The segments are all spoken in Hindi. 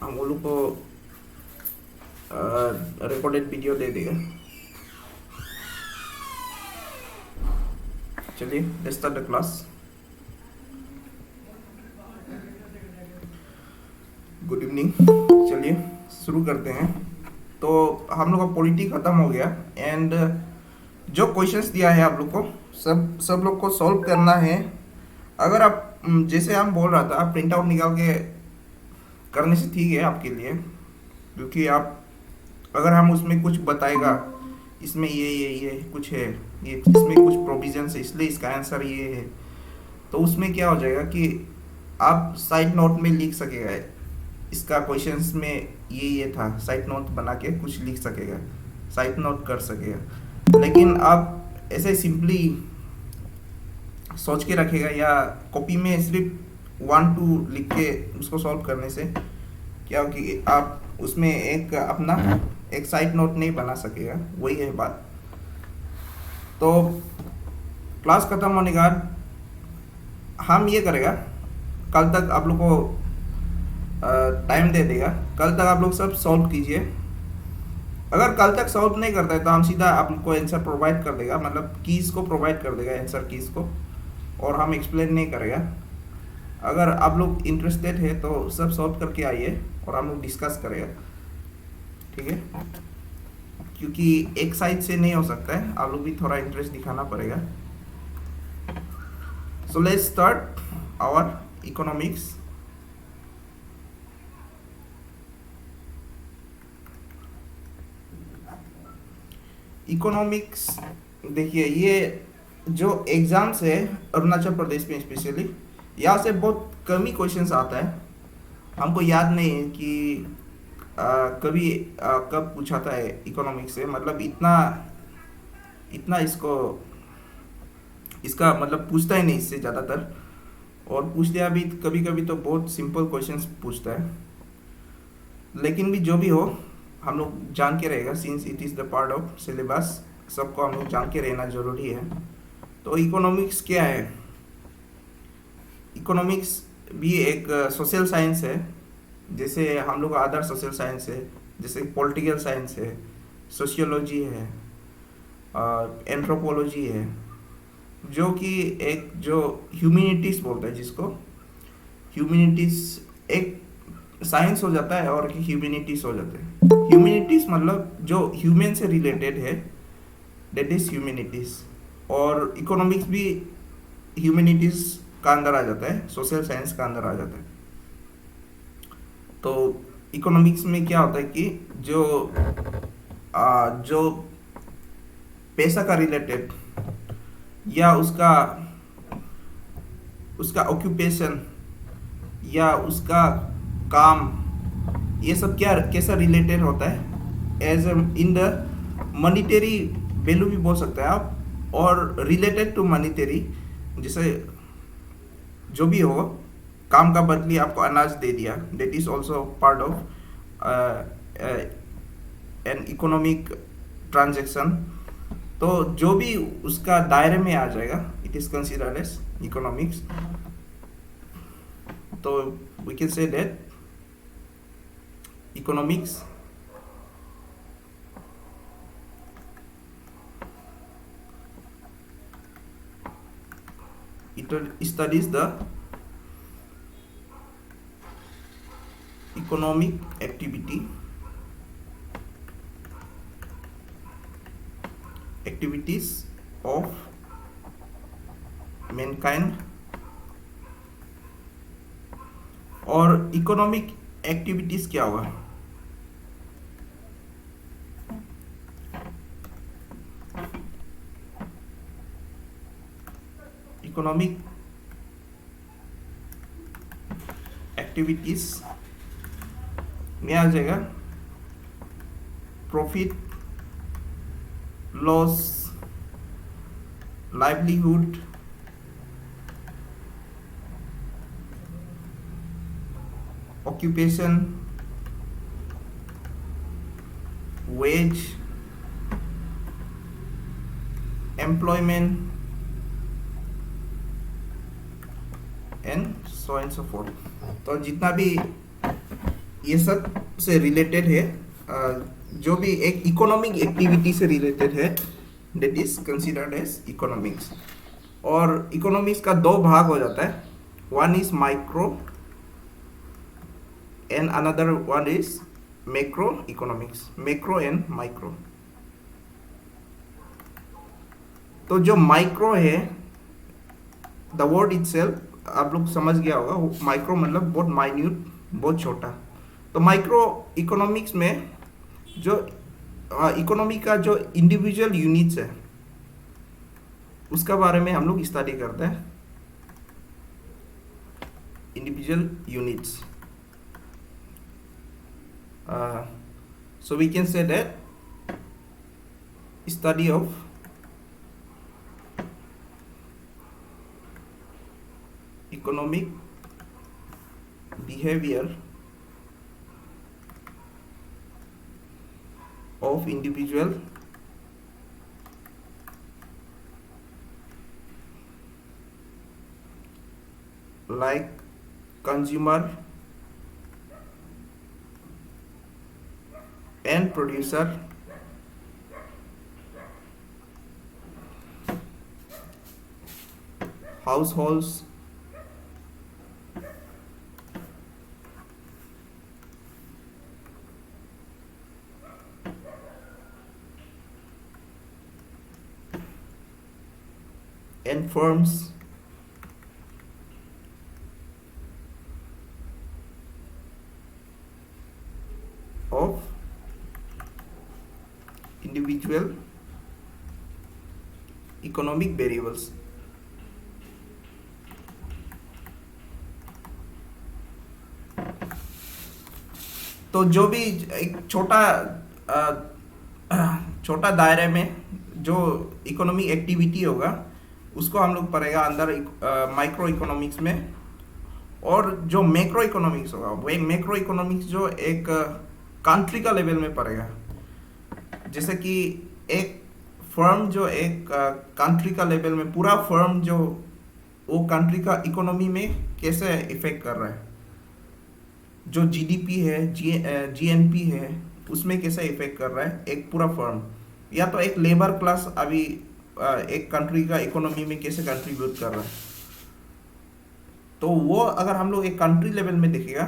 हम वो लोग को रिकॉर्डेड वीडियो दे देगा। चलिए let's start the class. Good evening. चलिए शुरू करते हैं। तो हम लोग का पॉलिटी ख़त्म हो गया एंड जो क्वेश्चंस दिया है आप लोग को सब लोग को सॉल्व करना है। अगर आप जैसे हम बोल रहा था प्रिंट आउट निकाल के करने से ठीक है आपके लिए, क्योंकि आप अगर हम उसमें कुछ बताएगा इसमें ये कुछ है, ये इसमें कुछ प्रोविजन है इसलिए इसका आंसर ये है, तो उसमें क्या हो जाएगा कि आप साइड नोट में लिख सकेगा इसका क्वेश्चंस में ये था, साइड नोट बना के कुछ लिख सकेगा, साइड नोट कर सकेगा। लेकिन आप ऐसे सिंपली सोच के रखेगा या कॉपी में सिर्फ 1 2 लिख के उसको सॉल्व करने से क्या हो कि आप उसमें एक अपना एक साइड नोट नहीं बना सकेगा। वही है बात। तो क्लास खत्म होने के बाद हम ये करेगा, कल तक आप लोग को टाइम दे देगा, कल तक आप लोग सब सॉल्व कीजिए। अगर कल तक सॉल्व नहीं करता है तो हम सीधा आपको आंसर प्रोवाइड कर देगा, मतलब कीज़ को प्रोवाइड कर देगा, आंसर कीज़ को, और हम एक्सप्लेन नहीं करेगा। अगर आप लोग इंटरेस्टेड है तो सब सॉल्व करके आइए और हम लोग डिस्कस करेगा, ठीक है? क्योंकि एक साइड से नहीं हो सकता है, आप लोग भी थोड़ा इंटरेस्ट दिखाना पड़ेगा। So let's start our economics. Economics देखिए, ये जो एग्जाम्स है अरुणाचल प्रदेश में स्पेशली, यहाँ से बहुत कम ही क्वेश्चंस आता है। हमको याद नहीं है कि कभी कब पूछा था इकोनॉमिक्स से, मतलब इतना इतना इसका मतलब पूछता ही नहीं इससे ज़्यादातर, और पूछ लिया भी कभी कभी तो बहुत सिंपल क्वेश्चंस पूछता है। लेकिन भी जो भी हो हम लोग जान के रहेगा, since it is the part of syllabus, सबको हम लोग जान के रहना ज़रूरी है। तो इकोनॉमिक्स क्या है? इकोनॉमिक्स भी एक सोशल साइंस है, जैसे हम लोग अदर सोशल साइंस है, जैसे पॉलिटिकल साइंस है, सोशियोलॉजी है, एंथ्रोपोलॉजी है, जो कि एक जो ह्यूमैनिटीज़ बोलता है, जिसको ह्यूमैनिटीज़ एक साइंस हो जाता है और ह्यूमैनिटीज़ हो जाते हैं। ह्यूमैनिटीज़ मतलब जो ह्यूमन से रिलेटेड है, दैट इज़ ह्यूमैनिटीज़। और इकोनॉमिक्स भी ह्यूमैनिटीज़ का अंदर आ जाता है, सोशल साइंस का अंदर आ जाता है। तो इकोनॉमिक्स में क्या होता है कि जो पैसा का रिलेटेड या उसका ऑक्यूपेशन या उसका काम, ये सब क्या कैसा रिलेटेड होता है, as in the monetary value भी बोल सकते हैं आप, और रिलेटेड टू मॉनिटरी, जैसे जो भी हो, काम का बदली आपको अनाज दे दिया, that is also part of an economic transaction. तो जो भी उसका दायरे में आ जाएगा, it is considered as economics. तो we can say that economics it studies the economic activities of mankind। और इकोनॉमिक एक्टिविटीज क्या होगा? इकोनॉमिक एक्टिविटीज में आ जाएगा profit, loss, livelihood, occupation, wage, employment and so and so forth. तो जितना भी ये सब से रिलेटेड है, जो भी एक इकोनॉमिक एक्टिविटी से रिलेटेड है, that is considered as economics. और इकोनॉमिक्स का दो भाग हो जाता है, one is micro and another one is macro economics, macro and micro. तो जो माइक्रो है, द वर्ड इटसेल्फ आप लोग समझ गया होगा, माइक्रो मतलब बहुत माइन्यूट, बहुत छोटा। तो माइक्रो इकोनॉमिक्स में जो इकोनॉमी का जो इंडिविजुअल यूनिट्स है उसका बारे में हम लोग स्टडी करते हैं, individual units. So we can say that study of economic behavior of individual like consumer and producer, households, and firms, of individual economic variables। तो जो भी एक छोटा दायरे में जो इकोनॉमिक एक्टिविटी होगा उसको हम लोग पढ़ेगा अंदर माइक्रो इकोनॉमिक्स में। और जो मैक्रो इकोनॉमिक्स होगा वो एक मैक्रो इकोनॉमिक्स जो एक कंट्री का लेवल में पड़ेगा। जैसे कि एक फर्म जो एक कंट्री का लेवल में, पूरा फर्म जो वो कंट्री का इकोनॉमी में कैसे इफेक्ट कर रहा है, जो जीडीपी है, जीएनपी है, उसमें कैसे इफेक्ट कर रहा है एक पूरा फर्म, या तो एक लेबर क्लास अभी एक कंट्री का इकोनॉमी में कैसे कंट्रीब्यूट कर रहा है। तो वो अगर हम लोग एक कंट्री लेवल में देखेगा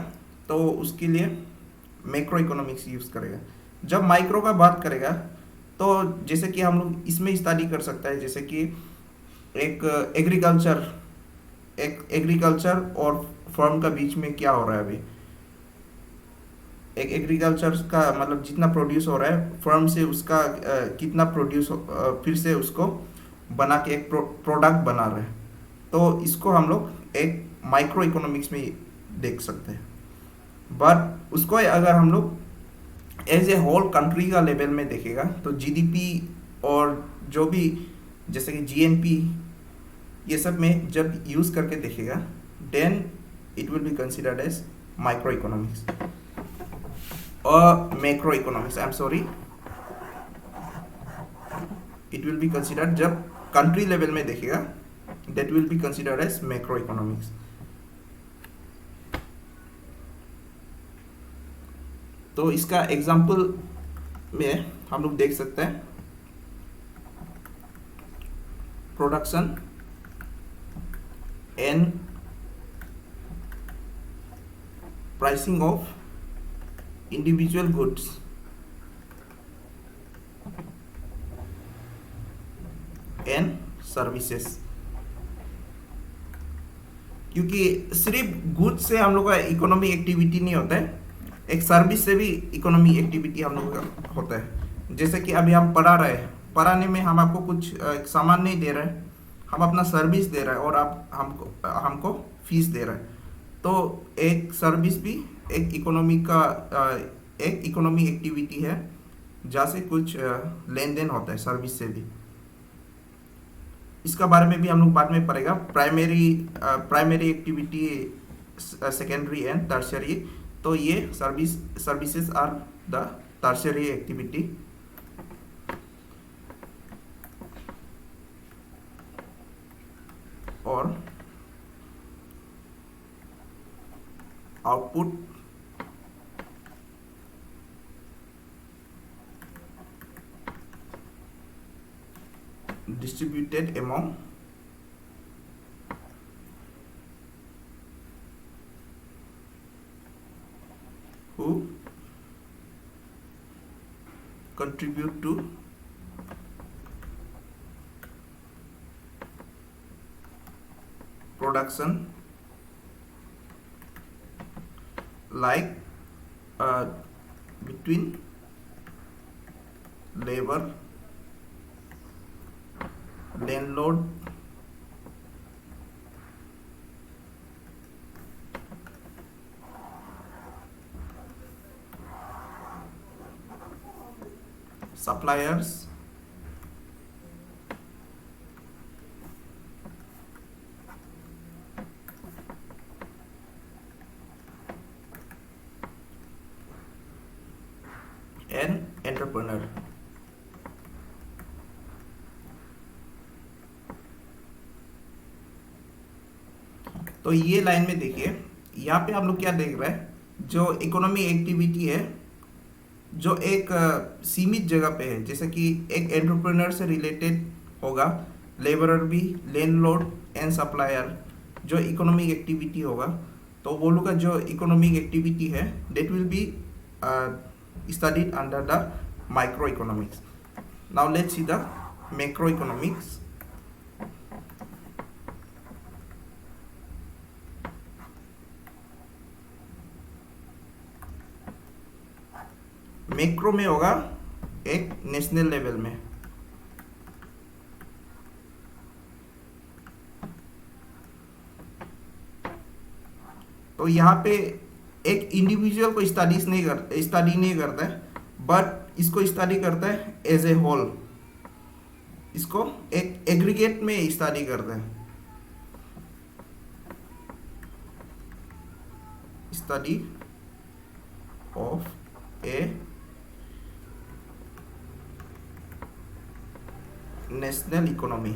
तो उसके लिए मैक्रो इकोनॉमिक्स यूज़ करेगा। जब माइक्रो का बात करेगा तो जैसे कि हम लोग इसमें स्टडी कर सकता है, जैसे कि एक एग्रीकल्चर और फर्म का बीच में क्या हो रहा है। अभी एक एग्रीकल्चर का मतलब जितना प्रोड्यूस हो रहा है फर्म से उसका कितना प्रोड्यूस फिर से उसको बना के एक प्रोडक्ट बना रहे हैं। तो इसको हम लोग एक माइक्रो इकोनॉमिक्स में देख सकते हैं। बट उसको अगर हम लोग एज ए होल कंट्री का लेवल में देखेगा तो जीडीपी और जो भी जैसे कि जीएनपी ये सब में जब यूज़ करके देखेगा then it will be considered as micro economics और macro economics. I am sorry, it will be considered जब कंट्री लेवल में देखेगा that will be considered as macro economics. तो इसका एग्जाम्पल में हम लोग देख सकते हैं production and pricing of individual goods and services. क्योंकि सिर्फ गुड्स से हम लोग का इकोनॉमिक एक्टिविटी नहीं होता है, एक सर्विस से भी इकोनॉमिक एक्टिविटी हम लोग का होता है। जैसे कि अभी हम पढ़ा रहे हैं, पढ़ाने में हम आपको कुछ सामान नहीं दे रहे हैं, हम अपना सर्विस दे रहे हैं और आप हमको फीस दे रहे हैं। तो एक सर्विस भी एक इकोनॉमिक एक्टिविटी है जहाँ से कुछ लेन देन होता है सर्विस से भी। इसका बारे में भी हम लोग बाद में पढ़ेगा, primary activity, secondary and tertiary. तो ये services are the tertiary activity. और output distributed among who contribute to production, like between labor, landlord, suppliers, and entrepreneur. तो ये लाइन में देखिए, यहाँ पे हम लोग क्या देख रहे हैं, जो इकोनॉमी एक्टिविटी है जो एक सीमित जगह पे है, जैसे कि एक एंटरप्रेन्योर से रिलेटेड होगा, लेबरर भी, लैंडलॉर्ड एंड सप्लायर, जो इकोनॉमिक एक्टिविटी होगा, तो वो लोग का जो इकोनॉमिक एक्टिविटी है that will B studied under the microeconomics. Now let's see the macroeconomics. Macro में होगा एक नेशनल लेवल में, तो यहाँ पे एक इंडिविजुअल को स्टडी नहीं करता है, बट इसको स्टडी करता है एज ए होल, इसको एक एग्रीगेट में स्टडी करता है, study of a national economy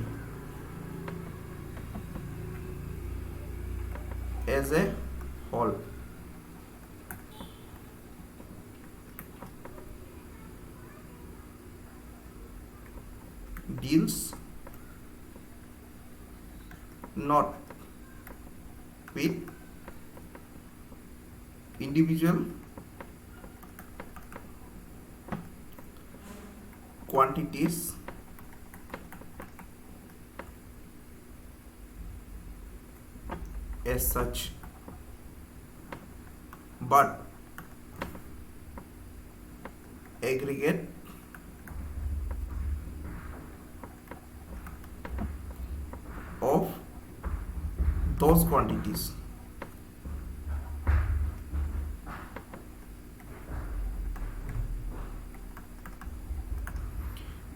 as a whole. Deals not with individual quantities as such, but aggregate of those quantities.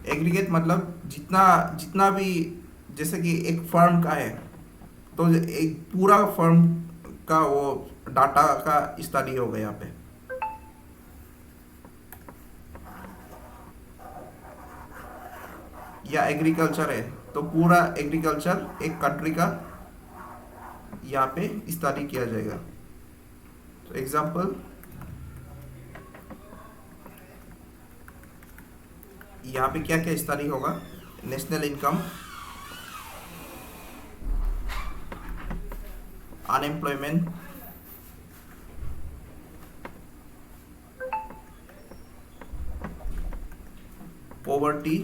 Aggregate मतलब जितना भी, जैसे कि एक फर्म का है तो एक पूरा फर्म का वो डाटा का स्टडी होगा यहाँ पे. या एग्रीकल्चर है तो पूरा एग्रीकल्चर एक कंट्री का यहाँ पे स्टडी किया जाएगा. तो एग्जांपल, यहाँ पे क्या क्या स्टडी होगा, national income, unemployment, poverty,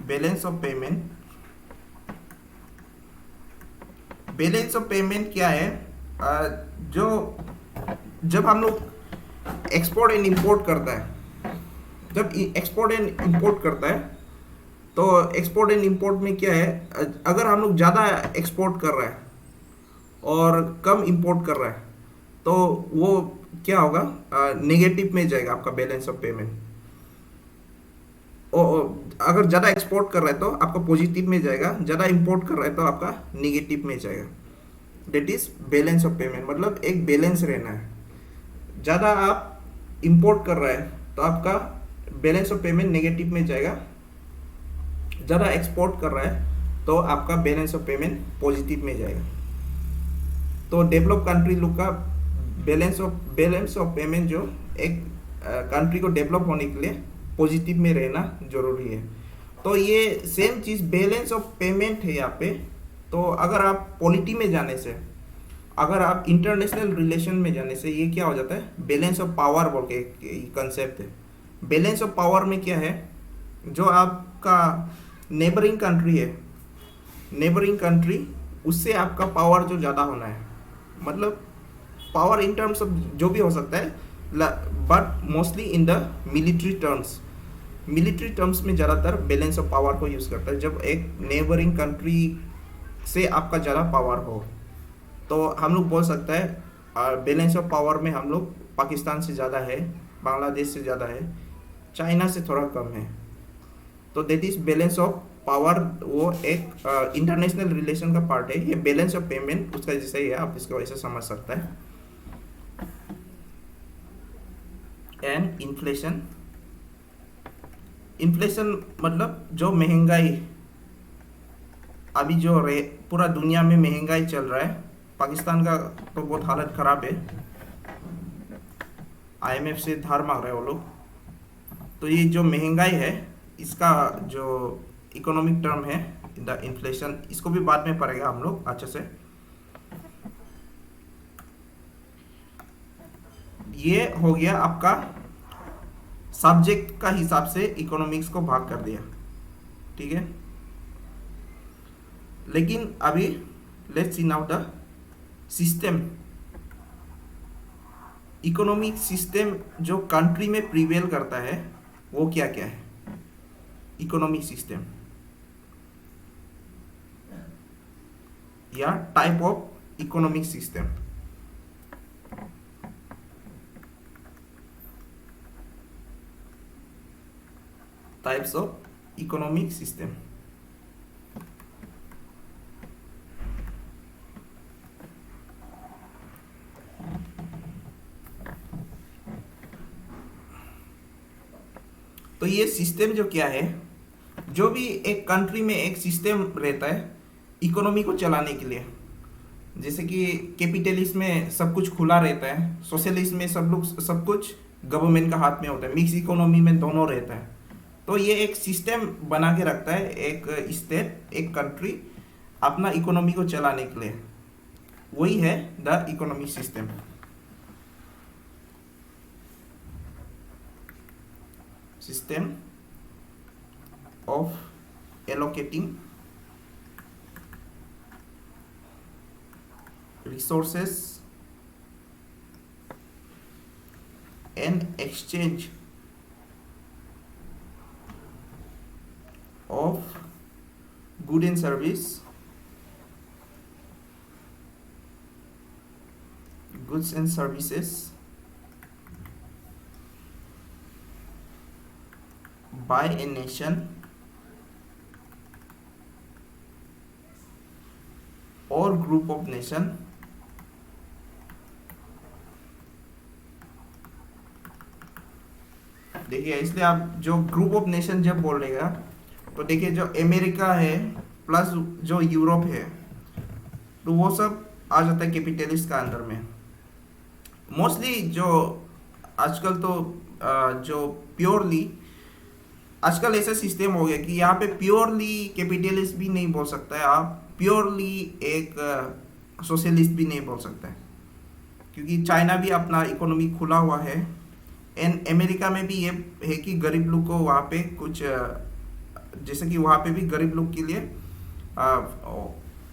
balance of payment. Balance of payment क्या है, जो जब हम लोग एक्सपोर्ट एंड इंपोर्ट करता है, जब एक्सपोर्ट एंड इंपोर्ट करता है तो एक्सपोर्ट एंड इंपोर्ट में क्या है, अगर हम लोग ज़्यादा एक्सपोर्ट कर रहा है और कम इंपोर्ट कर रहा है तो वो क्या होगा, नेगेटिव में जाएगा आपका बैलेंस ऑफ पेमेंट. अगर ज़्यादा एक्सपोर्ट कर रहा है तो आपका पॉजिटिव में जाएगा, ज़्यादा इंपोर्ट कर रहा है तो आपका निगेटिव में जाएगा. That is balance of payment, मतलब एक बैलेंस रहना है. ज़्यादा आप इंपोर्ट कर रहा है तो आपका बैलेंस ऑफ पेमेंट नेगेटिव में जाएगा, ज़्यादा एक्सपोर्ट कर रहा है तो आपका बैलेंस ऑफ पेमेंट पॉजिटिव में जाएगा. तो डेवलप कंट्री लोग का बैलेंस ऑफ पेमेंट जो एक कंट्री को डेवलप होने के लिए पॉजिटिव में रहना जरूरी है। तो ये same cheese balance of payment है यहाँ पे। तो अगर आप पॉलिटी में जाने से, अगर आप इंटरनेशनल रिलेशन में जाने से, ये क्या हो जाता है, बैलेंस ऑफ पावर बोल के कंसेप्ट है। बैलेंस ऑफ पावर में क्या है, जो आपका नेबरिंग कंट्री है, नेबरिंग कंट्री, उससे आपका पावर जो ज़्यादा होना है, मतलब पावर इन टर्म्स ऑफ जो भी हो सकता है, but mostly in the military terms. Military terms में ज़्यादातर बैलेंस ऑफ पावर को यूज़ करता है। जब एक नेबरिंग कंट्री से आपका ज़्यादा पावर हो, तो हम लोग बोल सकता है बैलेंस ऑफ पावर में हम लोग पाकिस्तान से ज़्यादा है, बांग्लादेश से ज़्यादा है, चाइना से थोड़ा कम है। तो that is balance of power, वो एक इंटरनेशनल रिलेशन का पार्ट है। ये बैलेंस ऑफ पेमेंट उसका जैसे ही है, आप इसको ऐसे समझ सकते हैं। एंड इन्फ्लेशन, इन्फ्लेशन मतलब जो महंगाई अभी जो पूरा दुनिया में महंगाई चल रहा है, पाकिस्तान का तो बहुत हालत ख़राब है, IMF से धार मांग रहे हैं वो लोग। तो ये जो महंगाई है, इसका जो इकोनॉमिक टर्म है द इन्फ्लेशन, इसको भी बाद में पढ़ेगा हम लोग अच्छे से। ये हो गया आपका सब्जेक्ट का हिसाब से इकोनॉमिक्स को भाग कर दिया, ठीक है। लेकिन अभी let's see now the system, economic system जो कंट्री में प्रिवेल करता है वो क्या क्या है। इकोनॉमिक सिस्टम या type of economic system, types of economic system. तो ये सिस्टम जो क्या है, जो भी एक कंट्री में एक सिस्टम रहता है इकोनॉमी को चलाने के लिए। जैसे कि कैपिटलिज्म में सब कुछ खुला रहता है, सोशलिज्म में सब कुछ गवर्नमेंट का हाथ में होता है, मिक्स इकोनॉमी में दोनों रहता है। तो ये एक सिस्टम बना के रखता है एक स्टेट, एक कंट्री अपना इकोनॉमी को चलाने के लिए, वही है the economic system. System of allocating resources and exchange of good and service, goods and services by a nation or group of nation देखिए, इसलिए आप जो ग्रुप ऑफ नेशन जब बोल रहेगा, तो देखिए जो अमेरिका है प्लस जो यूरोप है, तो वो सब आ जाता है कैपिटलिस्ट का अंदर में। मोस्टली जो आजकल तो जो प्योरली आजकल ऐसा सिस्टम हो गया कि यहाँ पे प्योरली कैपिटलिस्ट भी नहीं बोल सकता है, आप प्योरली एक सोशलिस्ट भी नहीं बोल सकता है, क्योंकि चाइना भी अपना इकोनॉमी खुला हुआ है। एंड अमेरिका में भी ये है कि गरीब लोग को वहाँ पे कुछ जैसे कि वहाँ पे भी गरीब लोग के लिए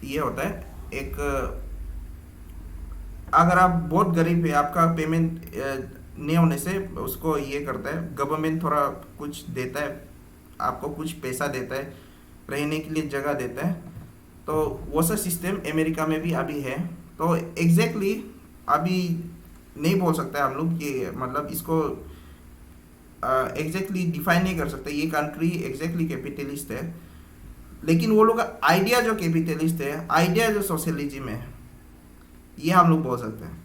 ये होता है एक, अगर आप बहुत गरीब है, आपका पेमेंट नहीं होने से उसको ये करता है गवर्नमेंट, थोड़ा कुछ देता है आपको, कुछ पैसा देता है, रहने के लिए जगह देता है। तो वो सा सिस्टम अमेरिका में भी अभी है। तो एग्जैक्टली अभी नहीं बोल सकते हम लोग कि मतलब इसको एग्जैक्टली डिफाइन नहीं कर सकते ये कंट्री एग्जैक्टली कैपिटलिस्ट है, लेकिन वो लोग का आइडिया जो कैपिटलिस्ट है, आइडिया जो सोशलिज्म है, ये हम लोग बोल सकते हैं।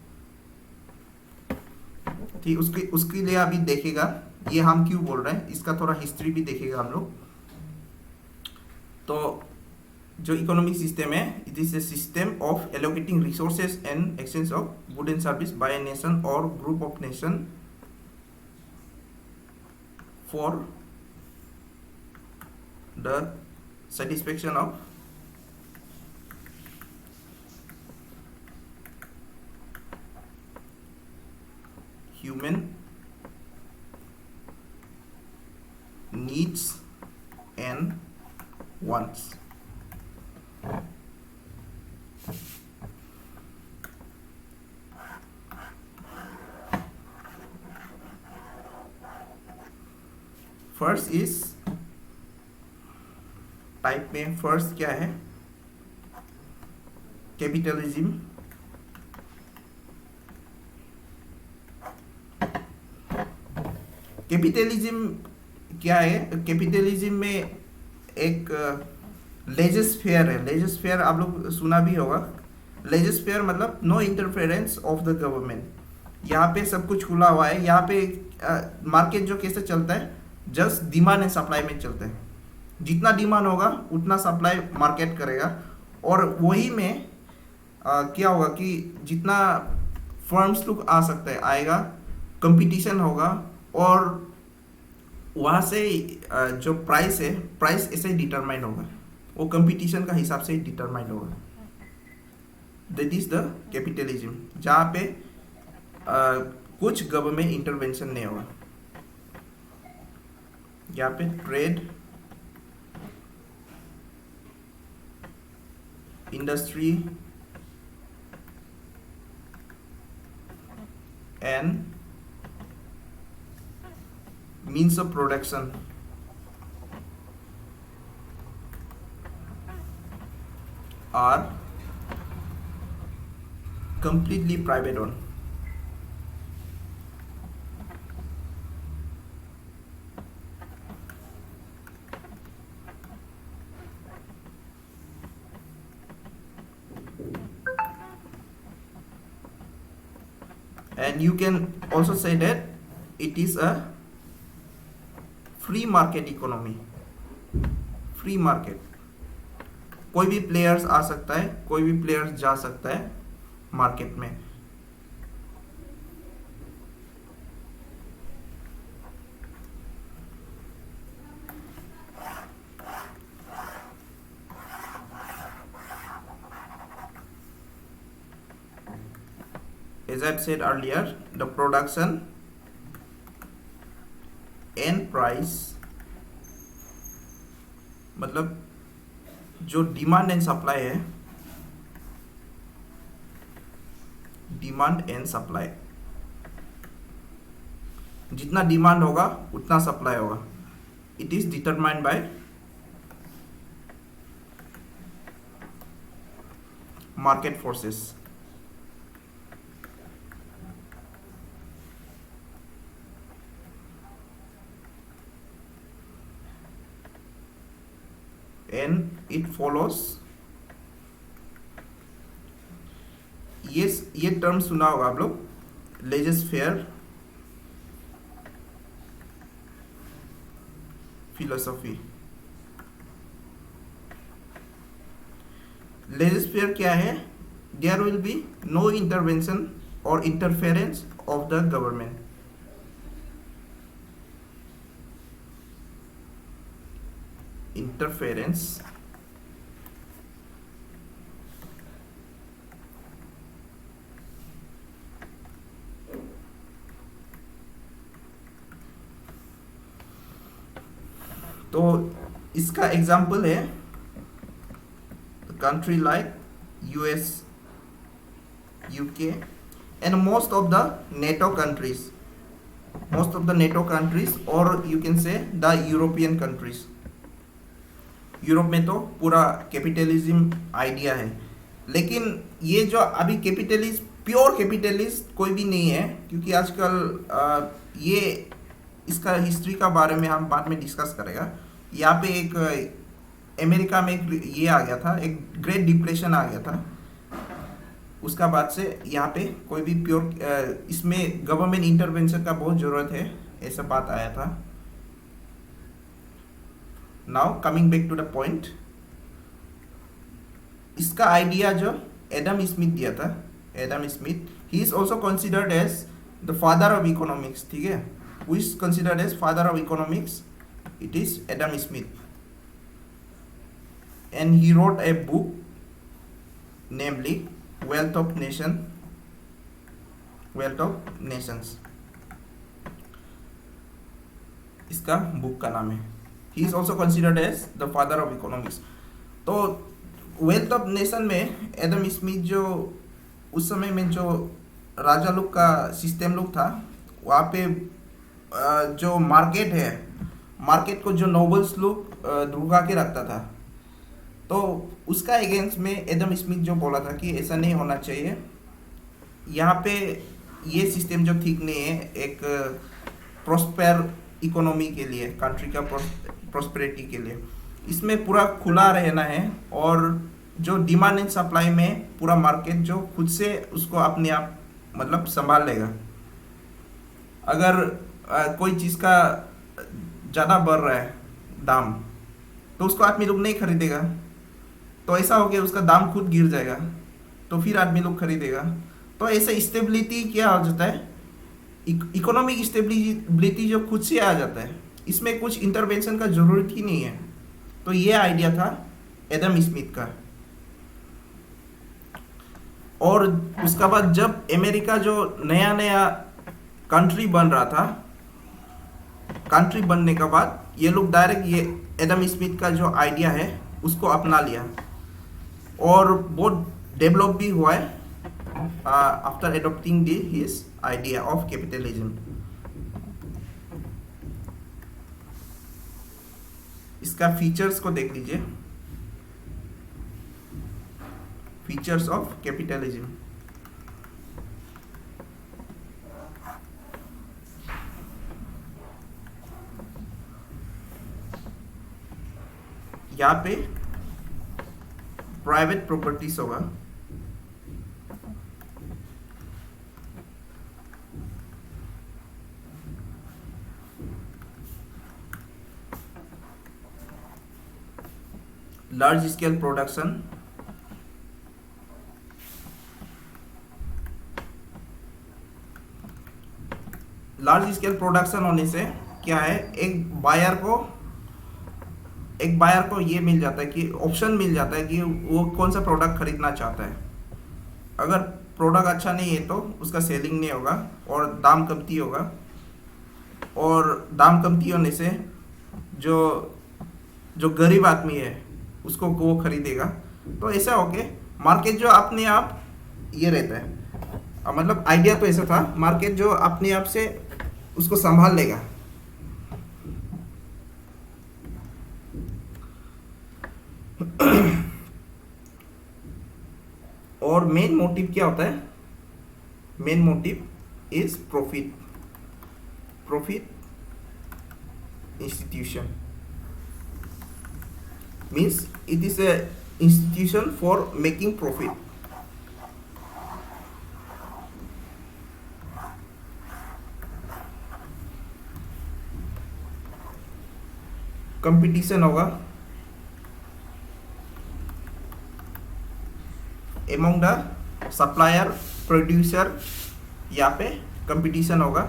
ठीक, उसके लिए अभी देखेगा ये हम क्यों बोल रहे हैं, इसका थोड़ा हिस्ट्री भी देखेगा हम लोग। तो जो इकोनॉमिक सिस्टम है, it is a system of allocating resources and exchange of good and service by a nation और group of nation for the satisfaction of human needs and wants. First is type में फर्स्ट क्या है, कैपिटलिज्म। कैपिटलिज्म क्या है? कैपिटलिज्म में एक लेजिस्फेयर है। लेजिस्फेयर आप लोग सुना भी होगा। लेजिस्फेयर मतलब no interference of the government. यहाँ पे सब कुछ खुला हुआ है। यहाँ पे मार्केट जो कैसे चलता है, जस्ट डिमांड एंड सप्लाई में चलते हैं। जितना डिमांड होगा उतना सप्लाई मार्केट करेगा, और वही में क्या होगा कि जितना फर्म्स लोग आ सकते हैं आएगा, कंपटीशन होगा, और वहाँ से जो प्राइस है, प्राइस ऐसे ही डिटरमाइन होगा, वो कंपटीशन का हिसाब से ही डिटरमाइन होगा। दैट इज द कैपिटलिज्म, जहाँ पे कुछ गवर्नमेंट इंटरवेंशन नहीं होगा। यहाँ पे trade, industry and means of production are completely private owned. And you can also say that it is a free market economy. Free market, कोई भी प्लेयर्स आ सकता है, कोई भी प्लेयर्स जा सकता है मार्केट में। As I said earlier, the production and price मतलब जो डिमांड एंड सप्लाई है, डिमांड एंड सप्लाई, जितना डिमांड होगा उतना सप्लाई होगा। It is determined by market forces. and it follows, ये टर्म सुना होगा आप लोग, लेजिस्फेयर फिलोसफी। लेजिस्फेयर क्या है? There will be no intervention और interference of the government. interference तो इसका एग्जाम्पल है country like US, UK and most of the NATO countries, और you can say the European countries. Europe में तो पूरा कैपिटलिज्म आइडिया है, लेकिन ये जो अभी कैपिटलिस्ट, प्योर कैपिटलिस्ट कोई भी नहीं है, क्योंकि आजकल ये इसका हिस्ट्री का बारे में हम बाद में डिस्कस करेगा। यहाँ पे एक अमेरिका में एक ये आ गया था, एक ग्रेट डिप्रेशन आ गया था, उसका बाद से यहाँ पे कोई भी प्योर, इसमें गवर्नमेंट इंटरवेंशन का बहुत ज़रूरत है, ऐसा बात आया था। Now coming back to the point, इसका आइडिया जो एडम स्मिथ दिया था, Adam Smith, he is also considered as the father of economics. ठीक है, who is considered as father of economics, it is Adam Smith. And he wrote a book, namely Wealth of Nations. इसका बुक का नाम है. He is also considered as the father of economics. तो वेल्थ ऑफ नेशन में एडम स्मिथ जो उस समय में जो राजा लोग का सिस्टम लोग था, वहाँ पे जो मार्केट है, मार्केट को जो नोबल्स लोग धुका के रखता था, तो उसका अगेंस्ट में एडम स्मिथ जो बोला था कि ऐसा नहीं होना चाहिए, यहाँ पे ये सिस्टम जो ठीक नहीं है एक प्रोस्पेर इकोनॉमी के लिए, कंट्री का प्रोस्पेरिटी के लिए. इसमें पूरा खुला रहना है और जो डिमांड एंड सप्लाई में पूरा मार्केट जो खुद से उसको अपने आप मतलब संभाल लेगा. अगर कोई चीज़ का ज़्यादा बढ़ रहा है दाम, तो उसको आदमी लोग नहीं खरीदेगा, तो ऐसा हो गया उसका दाम खुद गिर जाएगा, तो फिर आदमी लोग खरीदेगा. तो ऐसे स्टेबिलिटी क्या हो जाता है, इकोनॉमिक स्टेबिलिटी जो खुद से आ जाता है, इसमें कुछ इंटरवेंशन का जरूरत ही नहीं है. तो ये आइडिया था एडम स्मिथ का. और उसका बाद जब अमेरिका जो नया नया कंट्री बन रहा था, कंट्री बनने के बाद ये लोग डायरेक्ट ये एडम स्मिथ का जो आइडिया है उसको अपना लिया और बहुत डेवलप भी हुआ है after adopting his idea of capitalism. इसका फीचर्स को देख लीजिए. Features of capitalism. यहाँ पे प्राइवेट प्रॉपर्टीज होगा, large scale production, large scale production होने से क्या है, एक बायर को ये मिल जाता है कि ऑप्शन मिल जाता है कि वो कौन सा प्रोडक्ट खरीदना चाहता है. अगर प्रोडक्ट अच्छा नहीं है तो उसका सेलिंग नहीं होगा और दाम कमती होगा, और दाम कमती होने से जो गरीब आदमी है उसको वो खरीदेगा. तो ऐसा हो के मार्केट जो अपने आप ये रहता है, मतलब आइडिया तो ऐसा था, मार्केट जो अपने आप से उसको संभाल लेगा. और मेन मोटिव क्या होता है, main motive is profit institution, means it is a institution for making profit. Competition होगा among the supplier producer, यहाँ पे कंपटीशन होगा.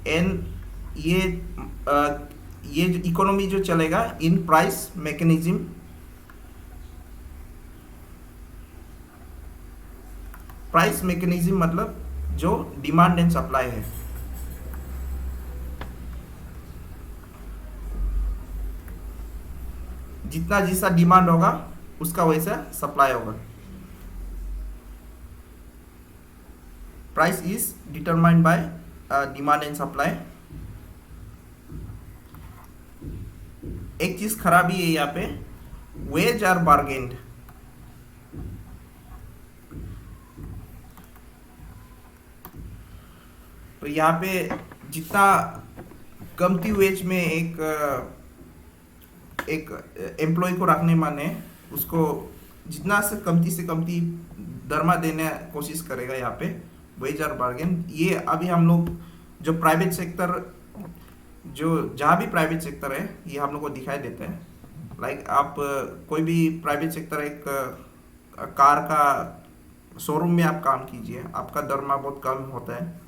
एंड ये जो इकोनॉमी जो चलेगा in price mechanism. Price mechanism मतलब जो डिमांड एंड सप्लाई है, जितना जैसा डिमांड होगा उसका वैसा सप्लाई होगा. Price is determined bye demand and supply. एक चीज खराबी है यहाँ पे, वेज आर बार्गेन्ड. तो यहाँ पे जितना कमती वेज में एक एम्प्लॉय को रखने माने उसको जितना से कमती दरमा देने कोशिश करेगा. यहाँ पे वेज और बार्गेन, ये अभी हम लोग जो प्राइवेट सेक्टर, जो जहाँ भी प्राइवेट सेक्टर है ये हम लोग को दिखाई देता है. लाइक आप कोई भी प्राइवेट सेक्टर एक कार का शोरूम में आप काम कीजिए, आपका दरमा बहुत कम होता है,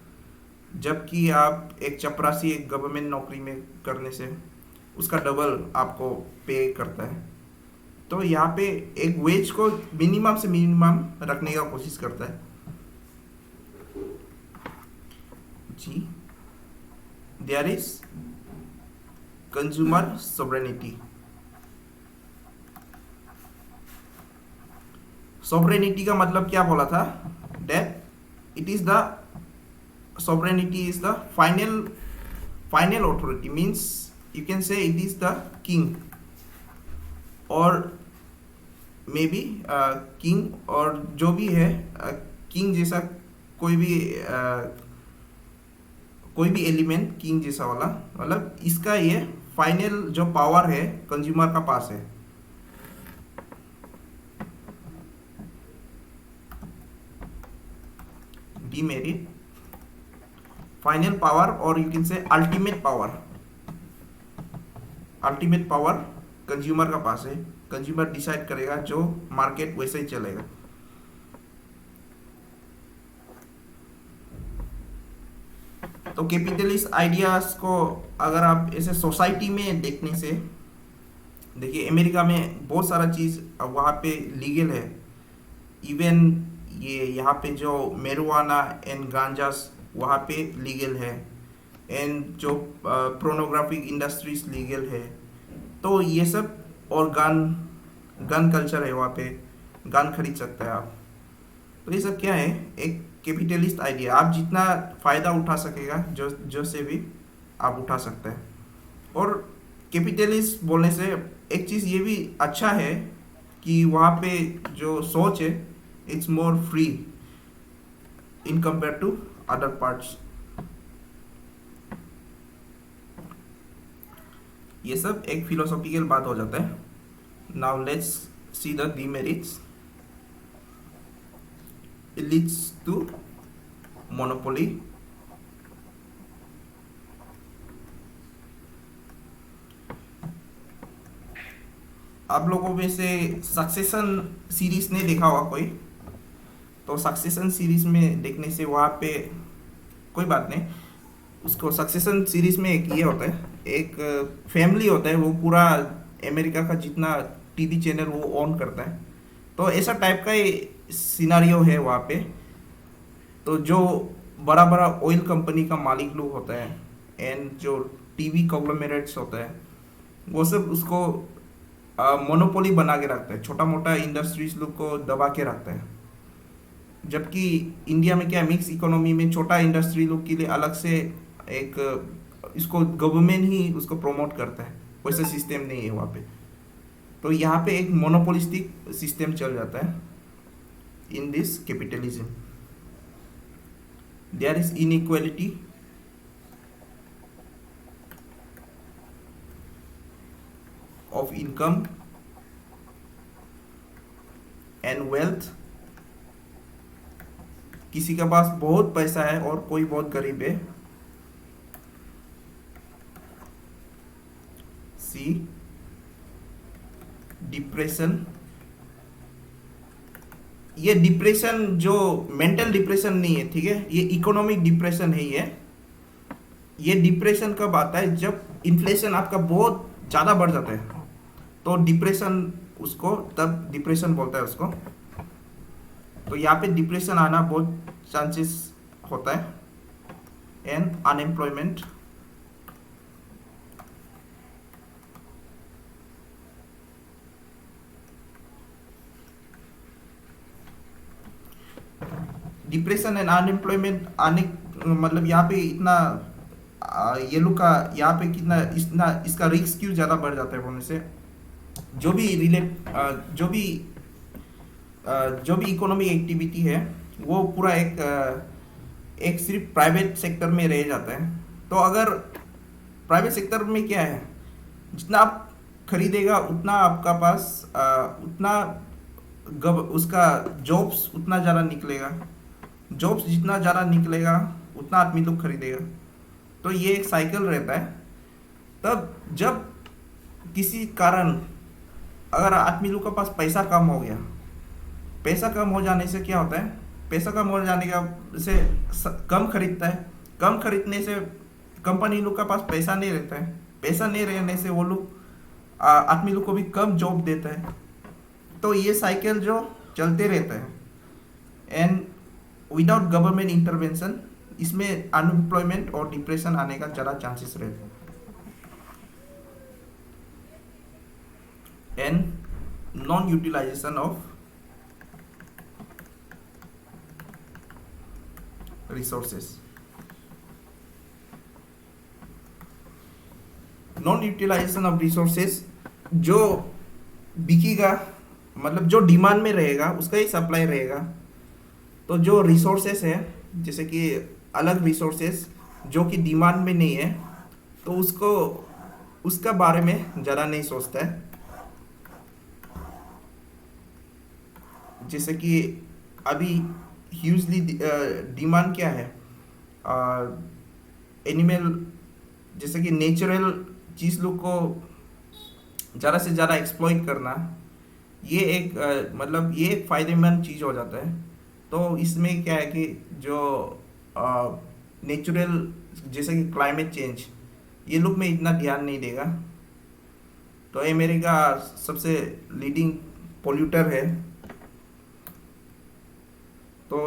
जबकि आप एक चपरासी एक गवर्नमेंट नौकरी में करने से उसका डबल आपको पे करता है। तो यहाँ पे एक वेज को मिनिमम से मिनिमम रखने का कोशिश करता है जी। There is consumer sovereignty. Sovereignty का मतलब क्या बोला था, that it is the sovereignty is the final authority, means you can say it is the king or maybe king, और जो भी है किंग जैसा कोई भी एलिमेंट किंग जैसा वाला, मतलब इसका ये फाइनल जो पावर है कंज्यूमर का पास है। डीमेरिट, फाइनल पावर, और यू कैन से अल्टीमेट पावर कंज्यूमर का पास है। कंज्यूमर डिसाइड करेगा, जो मार्केट वैसे ही चलेगा। तो कैपिटलिस्ट आइडियाज को अगर आप ऐसे सोसाइटी में देखने से, देखिए अमेरिका में बहुत सारा चीज वहाँ पे लीगल है। इवन ये यहाँ पे जो मेरुआना एंड गांजास वहाँ पे लीगल है, एंड जो प्रोनोग्राफिक इंडस्ट्रीज लीगल है। तो ये सब, और गन कल्चर है वहाँ पे, गन खरीद सकते हैं आप। तो ये सब क्या है, एक कैपिटलिस्ट आइडिया। आप जितना फ़ायदा उठा सकेगा जो से भी आप उठा सकते हैं। और कैपिटलिस्ट बोलने से एक चीज़ ये भी अच्छा है कि वहाँ पे जो सोच है it's more free in compare to other parts. ये सब एक फिलोसॉफिकल बात हो जाता है। Now let's see the demerits. It leads to monopoly, आप लोगों में से सक्सेशन सीरीज नहीं देखा होगा कोई, तो सक्सेशन सीरीज में देखने से वहाँ पे कोई बात नहीं। उसको सक्सेशन सीरीज में एक ये होता है, एक फैमिली होता है, वो पूरा अमेरिका का जितना टीवी चैनल वो ऑन करता है। तो ऐसा टाइप का सिनारियो है वहाँ पे। तो जो बड़ा बड़ा ऑयल कंपनी का मालिक लोग होता है एंड जो टीवी कॉन्ग्लोमेरेट्स होता है, वो सब उसको मोनोपोली बना के रखता है, छोटा मोटा इंडस्ट्रीज लोग को दबा के रखता है। जबकि इंडिया में क्या, मिक्स इकोनॉमी में छोटा इंडस्ट्री लोग के लिए अलग से एक इसको गवर्नमेंट ही उसको प्रमोट करता है, वैसा सिस्टम नहीं है वहाँ पे। तो यहाँ पे एक मोनोपोलिस्टिक सिस्टम चल जाता है in this capitalism. There is inequality, of income and wealth. किसी के पास बहुत पैसा है और कोई बहुत गरीब है। सी डिप्रेशन। ये डिप्रेशन जो मेंटल डिप्रेशन नहीं है, ठीक है, ये इकोनॉमिक डिप्रेशन है। ये डिप्रेशन कब आता है, जब इन्फ्लेशन आपका बहुत ज़्यादा बढ़ जाता है, तो डिप्रेशन उसको तब डिप्रेशन बोलता है उसको। तो यहाँ पे डिप्रेशन आना बहुत चांसेस होता है। And unemployment, depression and unemployment आने मतलब यहाँ पे इतना ये लोग का यहाँ पे कितना इसका रिस्क क्यों ज़्यादा बढ़ जाता है बोलने से, जो भी इकोनॉमिक एक्टिविटी है वो पूरा एक सिर्फ प्राइवेट सेक्टर में रह जाता है। तो अगर प्राइवेट सेक्टर में क्या है, जितना आप खरीदेगा उतना आपका पास उसका जॉब्स उतना ज़्यादा निकलेगा, जॉब्स जितना ज़्यादा निकलेगा उतना आदमी लोग खरीदेगा। तो ये एक साइकिल रहता है। तब जब किसी कारण अगर आदमी लोग के पास पैसा कम हो गया, पैसा कम हो जाने से क्या होता है, पैसा कम हो जाने का से कम खरीदता है, कम खरीदने से कंपनी लोग का पास पैसा नहीं रहता है, पैसा नहीं रहने से वो लोग आदमी लोग को भी कम जॉब देता है। तो ये साइकिल जो चलते रहता है, एंड विदाउट गवर्नमेंट इंटरवेंशन इसमें अनएम्प्लॉयमेंट और डिप्रेशन आने का ज़्यादा चांसेस रहते हैं। And non utilization of resources, non utilization of resources, जो बिकेगा मतलब जो डिमांड में रहेगा उसका ही सप्लाई रहेगा। तो जो रिसोर्सेस है, जैसे कि अलग रिसोर्सेस जो कि डिमांड में नहीं है, तो उसको उसका बारे में ज़्यादा नहीं सोचता है। जैसे कि अभी ह्यूजली डिमांड क्या है, एनिमल, जैसे कि नेचुरल चीज़ लोग को ज़्यादा से ज़्यादा एक्सप्लॉइट करना, ये एक मतलब ये एक फ़ायदेमंद चीज़ हो जाता है। तो इसमें क्या है कि जो नेचुरल जैसे कि क्लाइमेट चेंज, ये लोग में इतना ध्यान नहीं देगा। तो अमेरिका सबसे लीडिंग पोल्यूटर है। तो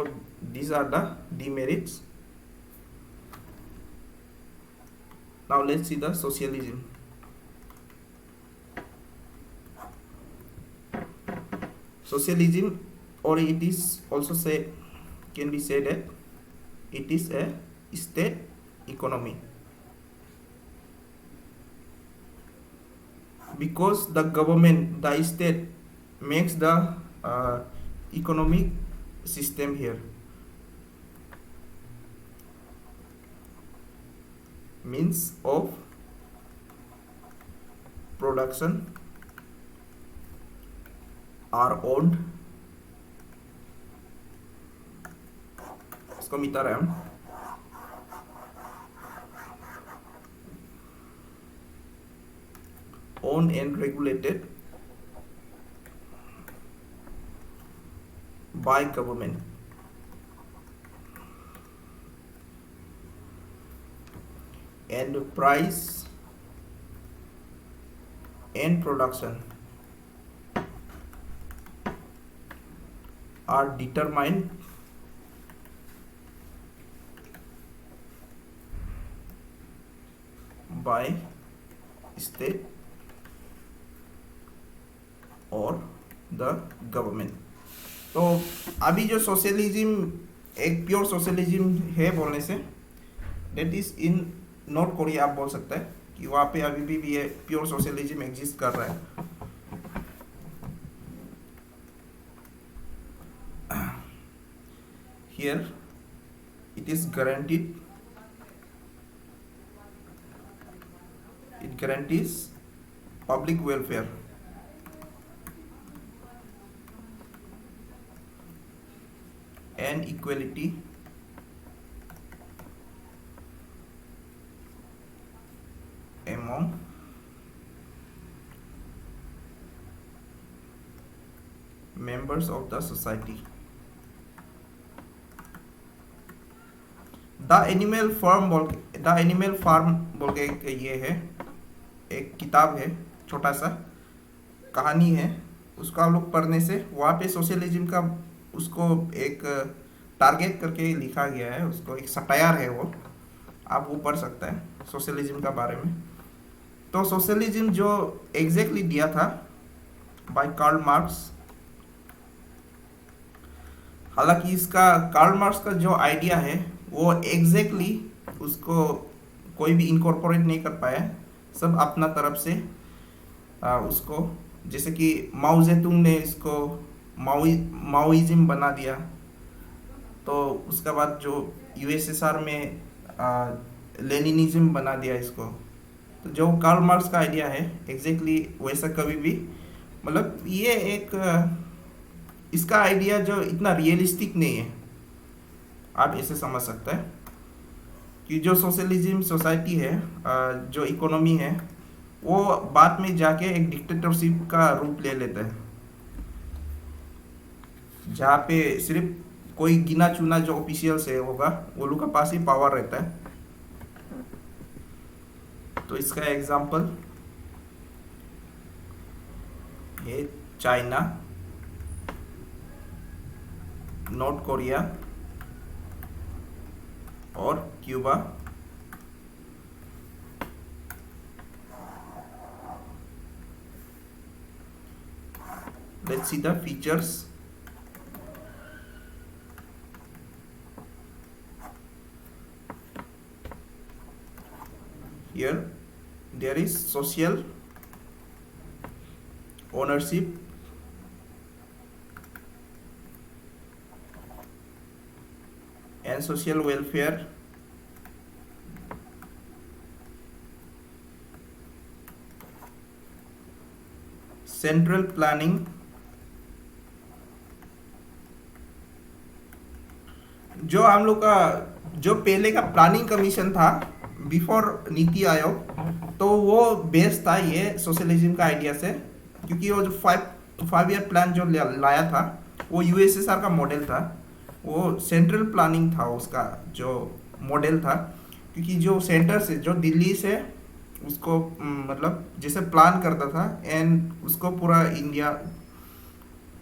these are the demerits. Now let's see the socialism. Socialism, or it is also can be said that it is a state economy, because the government, the state makes the economic system here, means of production are owned, इसको मिटा रहे हम, owned and regulated by government, and price and production are determined by state और द गवर्नमेंट। तो अभी जो सोशलिज्म एक प्योर सोशलिज्म है बोलने से, that is in North Korea, आप बोल सकते हैं कि वहाँ पे अभी भी ये प्योर सोशलिज्म एग्जिस्ट कर रहा है। Here it is guaranteed, it guarantees public welfare and equality among members of the society. The animal farm बोल के एक ये है, एक किताब है, छोटा सा कहानी है, उसको आप लोग पढ़ने से वहाँ पे सोशलिज्म का उसको एक टारगेट करके लिखा गया है, उसको एक सटायर है वो, आप वो पढ़ सकते हैं सोशलिज्म का बारे में। तो सोशलिज्म जो एग्जैक्टली दिया था बाय कार्ल मार्क्स, हालांकि इसका कार्ल मार्क्स का जो आइडिया है वो एग्जैक्टली उसको कोई भी इनकॉर्पोरेट नहीं कर पाया, सब अपना तरफ से उसको, जैसे कि माओ जेतुंग ने इसको माओइज्म बना दिया, तो उसके बाद जो यूएसएसआर में लेनिनिज्म बना दिया इसको। तो जो कार्ल मार्क्स का आइडिया है एग्जैक्टली वैसा कभी भी, मतलब ये एक इसका आइडिया जो इतना रियलिस्टिक नहीं है, आप ऐसे समझ सकते हैं कि जो सोशलिज्म सोसाइटी है, जो इकोनॉमी है, वो बाद में जाके एक डिक्टेटरशिप का रूप ले लेता है। जहाँ पे सिर्फ कोई गिना चुना जो ऑफिशियल्स है होगा वो लोग का पास ही पावर रहता है। तो इसका एग्जांपल है चाइना, नॉर्थ कोरिया और Cuba. Let's see the features. Here there is social ownership, and social welfare, central planning, जो हम लोग का जो पहले का प्लानिंग कमीशन था बिफोर नीति आयोग, तो वो बेस था ये सोशलिज्म का आइडिया से, क्योंकि वो जो फाइव ईयर प्लान जो लाया था वो यूएसएसआर का मॉडल था। वो सेंट्रल प्लानिंग था उसका जो मॉडल था, क्योंकि जो सेंटर से जो दिल्ली से उसको मतलब जैसे प्लान करता था एंड उसको पूरा इंडिया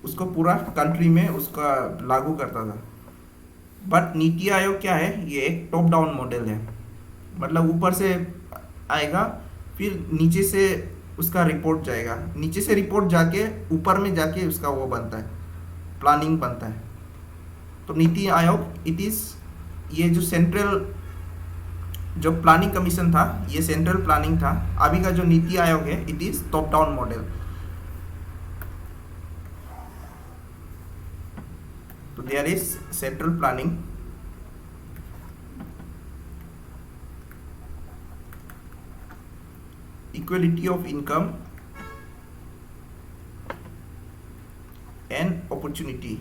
उसको पूरा कंट्री में उसका लागू करता था। बट नीति आयोग क्या है, ये एक टॉप डाउन मॉडल है, मतलब ऊपर से आएगा फिर नीचे से उसका रिपोर्ट जाएगा, नीचे से रिपोर्ट जाके ऊपर में जाके उसका वो बनता है, प्लानिंग बनता है। तो नीति आयोग इट इज ये जो सेंट्रल जो प्लानिंग कमीशन था ये सेंट्रल प्लानिंग था। अभी का जो नीति आयोग है it is top down model. तो there is central planning, equality of income and opportunity।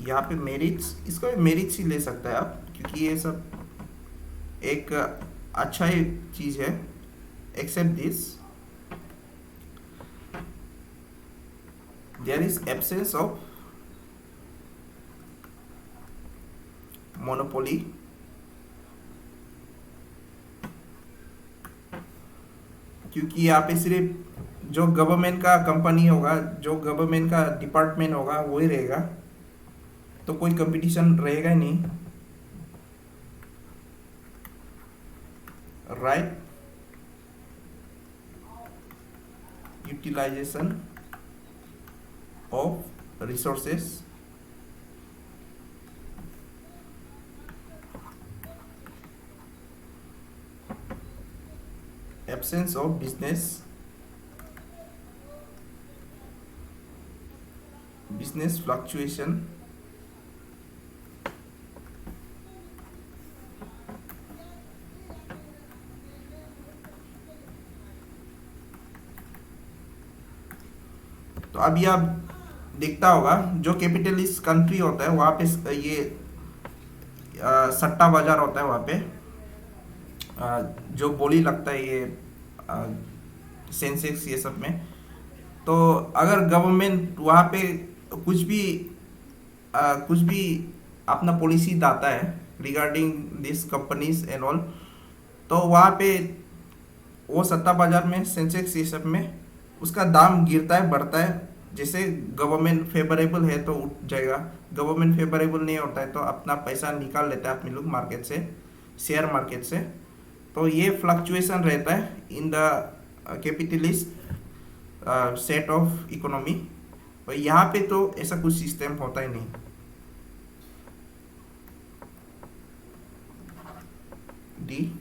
यहाँ पे मेरिट्स, इसको मेरिट्स ही ले सकता है आप, क्योंकि ये सब एक अच्छा ही चीज़ है। Except this, there is absence of monopoly, क्योंकि यहाँ पे सिर्फ जो गवर्नमेंट का कंपनी होगा, जो गवर्नमेंट का डिपार्टमेंट होगा वो ही रहेगा, तो कोई कंपटीशन रहेगा ही नहीं, right. Utilization of resources, absence of business fluctuation, तो अभी आप देखता होगा जो कैपिटलिस्ट कंट्री होता है वहाँ पे ये सट्टा बाजार होता है, वहाँ पे जो बोली लगता है ये सेंसेक्स ये सब में। तो अगर गवर्नमेंट वहाँ पे कुछ भी अपना पॉलिसी लाता है regarding this companies and all, तो वहाँ पे वो सट्टा बाजार में सेंसेक्स ये सब में उसका दाम गिरता है, बढ़ता है। जैसे गवर्नमेंट फेवरेबल है तो उठ जाएगा, गवर्नमेंट फेवरेबल नहीं होता है तो अपना पैसा निकाल लेता है अपने लोग मार्केट से, शेयर मार्केट से। तो ये फ्लक्चुएशन रहता है in the capitalist set of economy. और यहाँ पे तो ऐसा कुछ सिस्टम होता ही नहीं। D,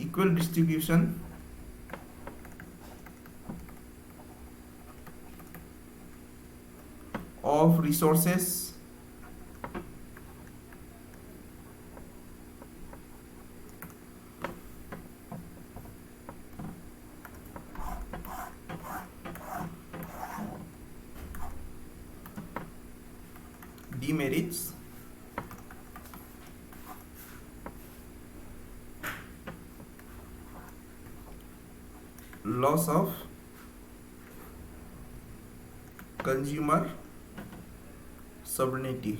equal distribution of resources demerits, loss of consumer sovereignty.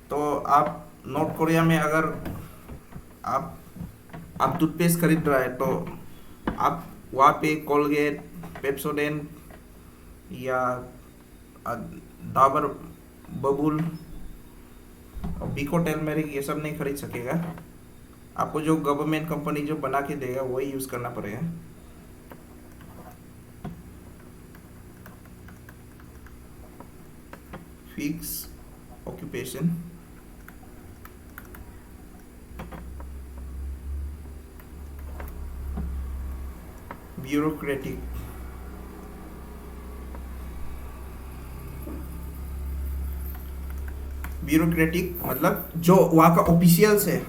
तो आप नॉर्थ कोरिया में अगर आप टूथपेस्ट खरीद रहा है तो आप वहाँ पे कोलगेट, पेप्सोडेंट या डाबर बबुल, बिको टेलमेरिक ये सब नहीं खरीद सकेगा। आपको जो गवर्नमेंट कंपनी जो बना के देगा वही यूज करना पड़ेगा। फिक्स ऑक्यूपेशन, ब्यूरोक्रेटिक, ब्यूरोक्रेटिक मतलब जो वहाँ का ऑफिशियल्स है,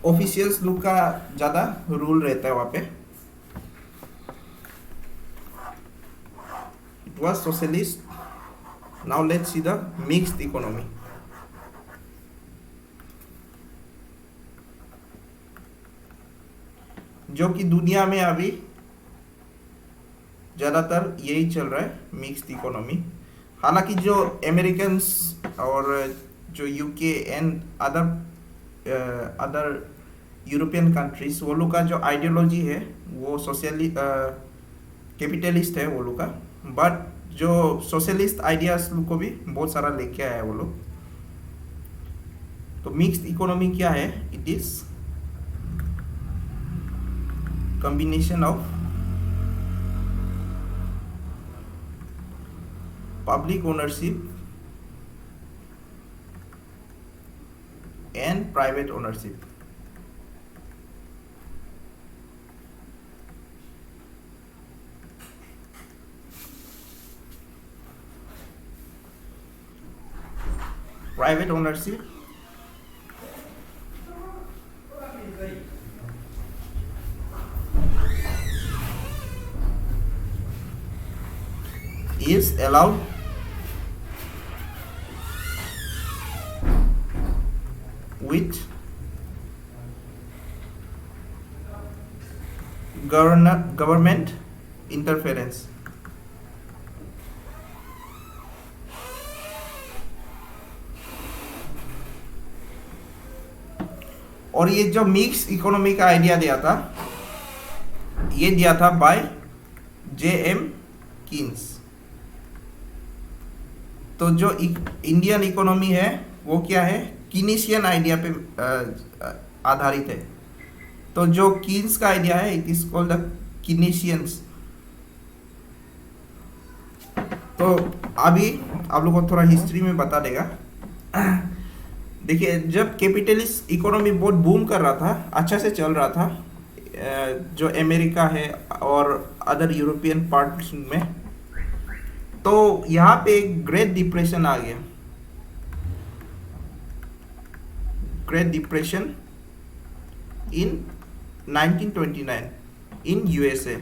ऑफिशियल्स लोग का ज़्यादा रूल रहता है वहाँ पे। It was socialist, now let's see the mixed economy. जो कि दुनिया में अभी ज़्यादातर यही चल रहा है, मिक्स्ड इकोनॉमी। हालांकि जो अमेरिकन्स और जो UK and other European countries, वो लोग का जो आइडियोलॉजी है वो सोशली कैपिटलिस्ट है वो लोग का, बट जो सोशलिस्ट आइडियाज लोग को भी बहुत सारा लेके आया है वो लोग। तो मिक्स्ड इकोनॉमी क्या है? It is combination of public ownership and private ownership. Private ownership is allowed with government interference. और ये जो मिक्स इकोनॉमी का आइडिया दिया था, ये दिया था बाय J.M. कीन्स। तो जो इंडियन इकोनॉमी है वो क्या है? कीनीशियन आइडिया पे आधारित है। तो जो कीन्स का आइडिया है इट इज कॉल्ड द कीनीशियंस। तो अभी आप लोगों को थोड़ा हिस्ट्री में बता देगा। देखिए, जब कैपिटलिस्ट इकोनॉमी बहुत बूम कर रहा था, अच्छा से चल रहा था, जो अमेरिका है और अदर यूरोपियन पार्ट्स में, तो यहाँ पे एक ग्रेट डिप्रेशन आ गया। Great depression in 1929 in USA.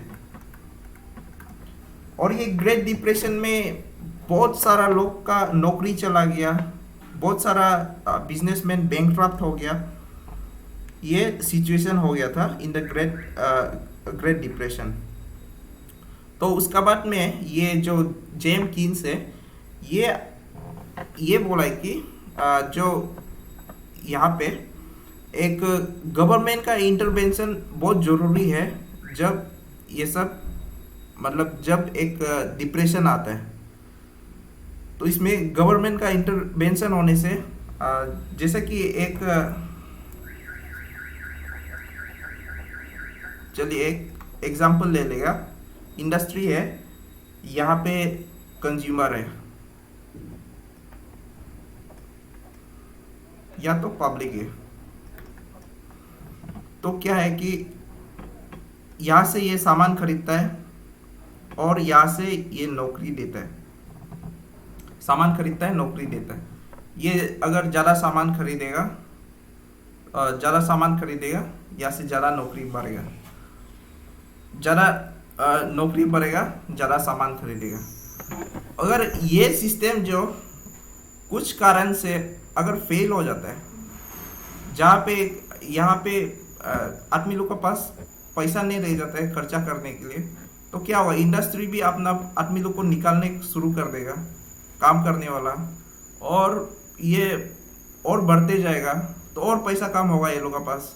और ये ग्रेट डिप्रेशन में बहुत सारा लोग का नौकरी चला गया, बहुत सारा बिजनेसमैन बैंकक्रप्ट हो गया। ये सिचुएशन हो गया था इन द ग्रेट डिप्रेशन। तो उसका बाद में ये जो जेम कीन्स है, ये बोला है कि जो यहाँ पे एक गवर्नमेंट का इंटरवेंशन बहुत ज़रूरी है जब ये सब मतलब जब एक डिप्रेशन आता है। तो इसमें गवर्नमेंट का इंटरवेंशन होने से जैसे कि एक चलिए एक एग्जांपल ले लेगा। इंडस्ट्री है, यहाँ पे कंज्यूमर है या तो पब्लिक है। तो क्या है कि यहाँ से ये सामान खरीदता है और यहाँ से ये नौकरी देता है। सामान खरीदता है, नौकरी देता है। ये अगर ज़्यादा सामान खरीदेगा यहाँ से ज़्यादा नौकरी बढ़ेगा। ज़्यादा नौकरी बढ़ेगा, ज़्यादा सामान खरीदेगा। अगर ये सिस्टम जो कुछ कारण से अगर फेल हो जाता है, जहाँ पे यहाँ पे आदमी लोग के पास पैसा नहीं रह जाता है खर्चा करने के लिए, तो क्या होगा, इंडस्ट्री भी अपना आदमी लोग को निकालने शुरू कर देगा, काम करने वाला, और ये और बढ़ते जाएगा, तो और पैसा कम होगा ये लोग के पास,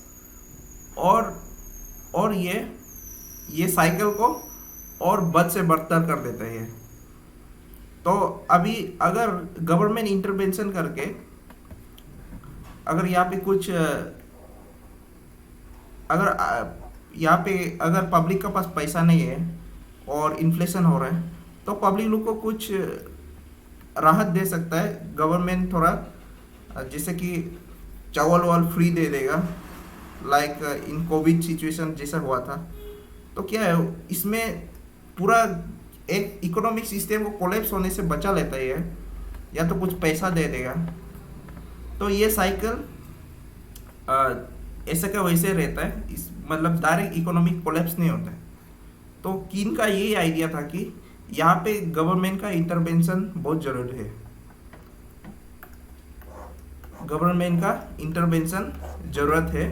और ये साइकिल को और बद से बदतर कर देता है ये। तो अभी अगर गवर्नमेंट इंटरवेंशन करके अगर यहाँ पे कुछ अगर यहाँ पे अगर पब्लिक के पास पैसा नहीं है और इन्फ्लेशन हो रहा है, तो पब्लिक लोग को कुछ राहत दे सकता है गवर्नमेंट थोड़ा, जैसे कि चावल वाल फ्री दे देगा, लाइक इन कोविड सिचुएशन जैसा हुआ था। तो क्या है, इसमें पूरा एक इकोनॉमिक सिस्टम को कोलैप्स होने से बचा लेता है ये, या तो कुछ पैसा दे देगा। तो ये साइकिल ऐसा का वैसे रहता है, इस मतलब डायरेक्ट इकोनॉमिक कोलैप्स नहीं होता है। तो कीन का ये आइडिया था कि यहाँ पे गवर्नमेंट का इंटरवेंशन बहुत ज़रूरी है, गवर्नमेंट का इंटरवेंशन ज़रूरत है।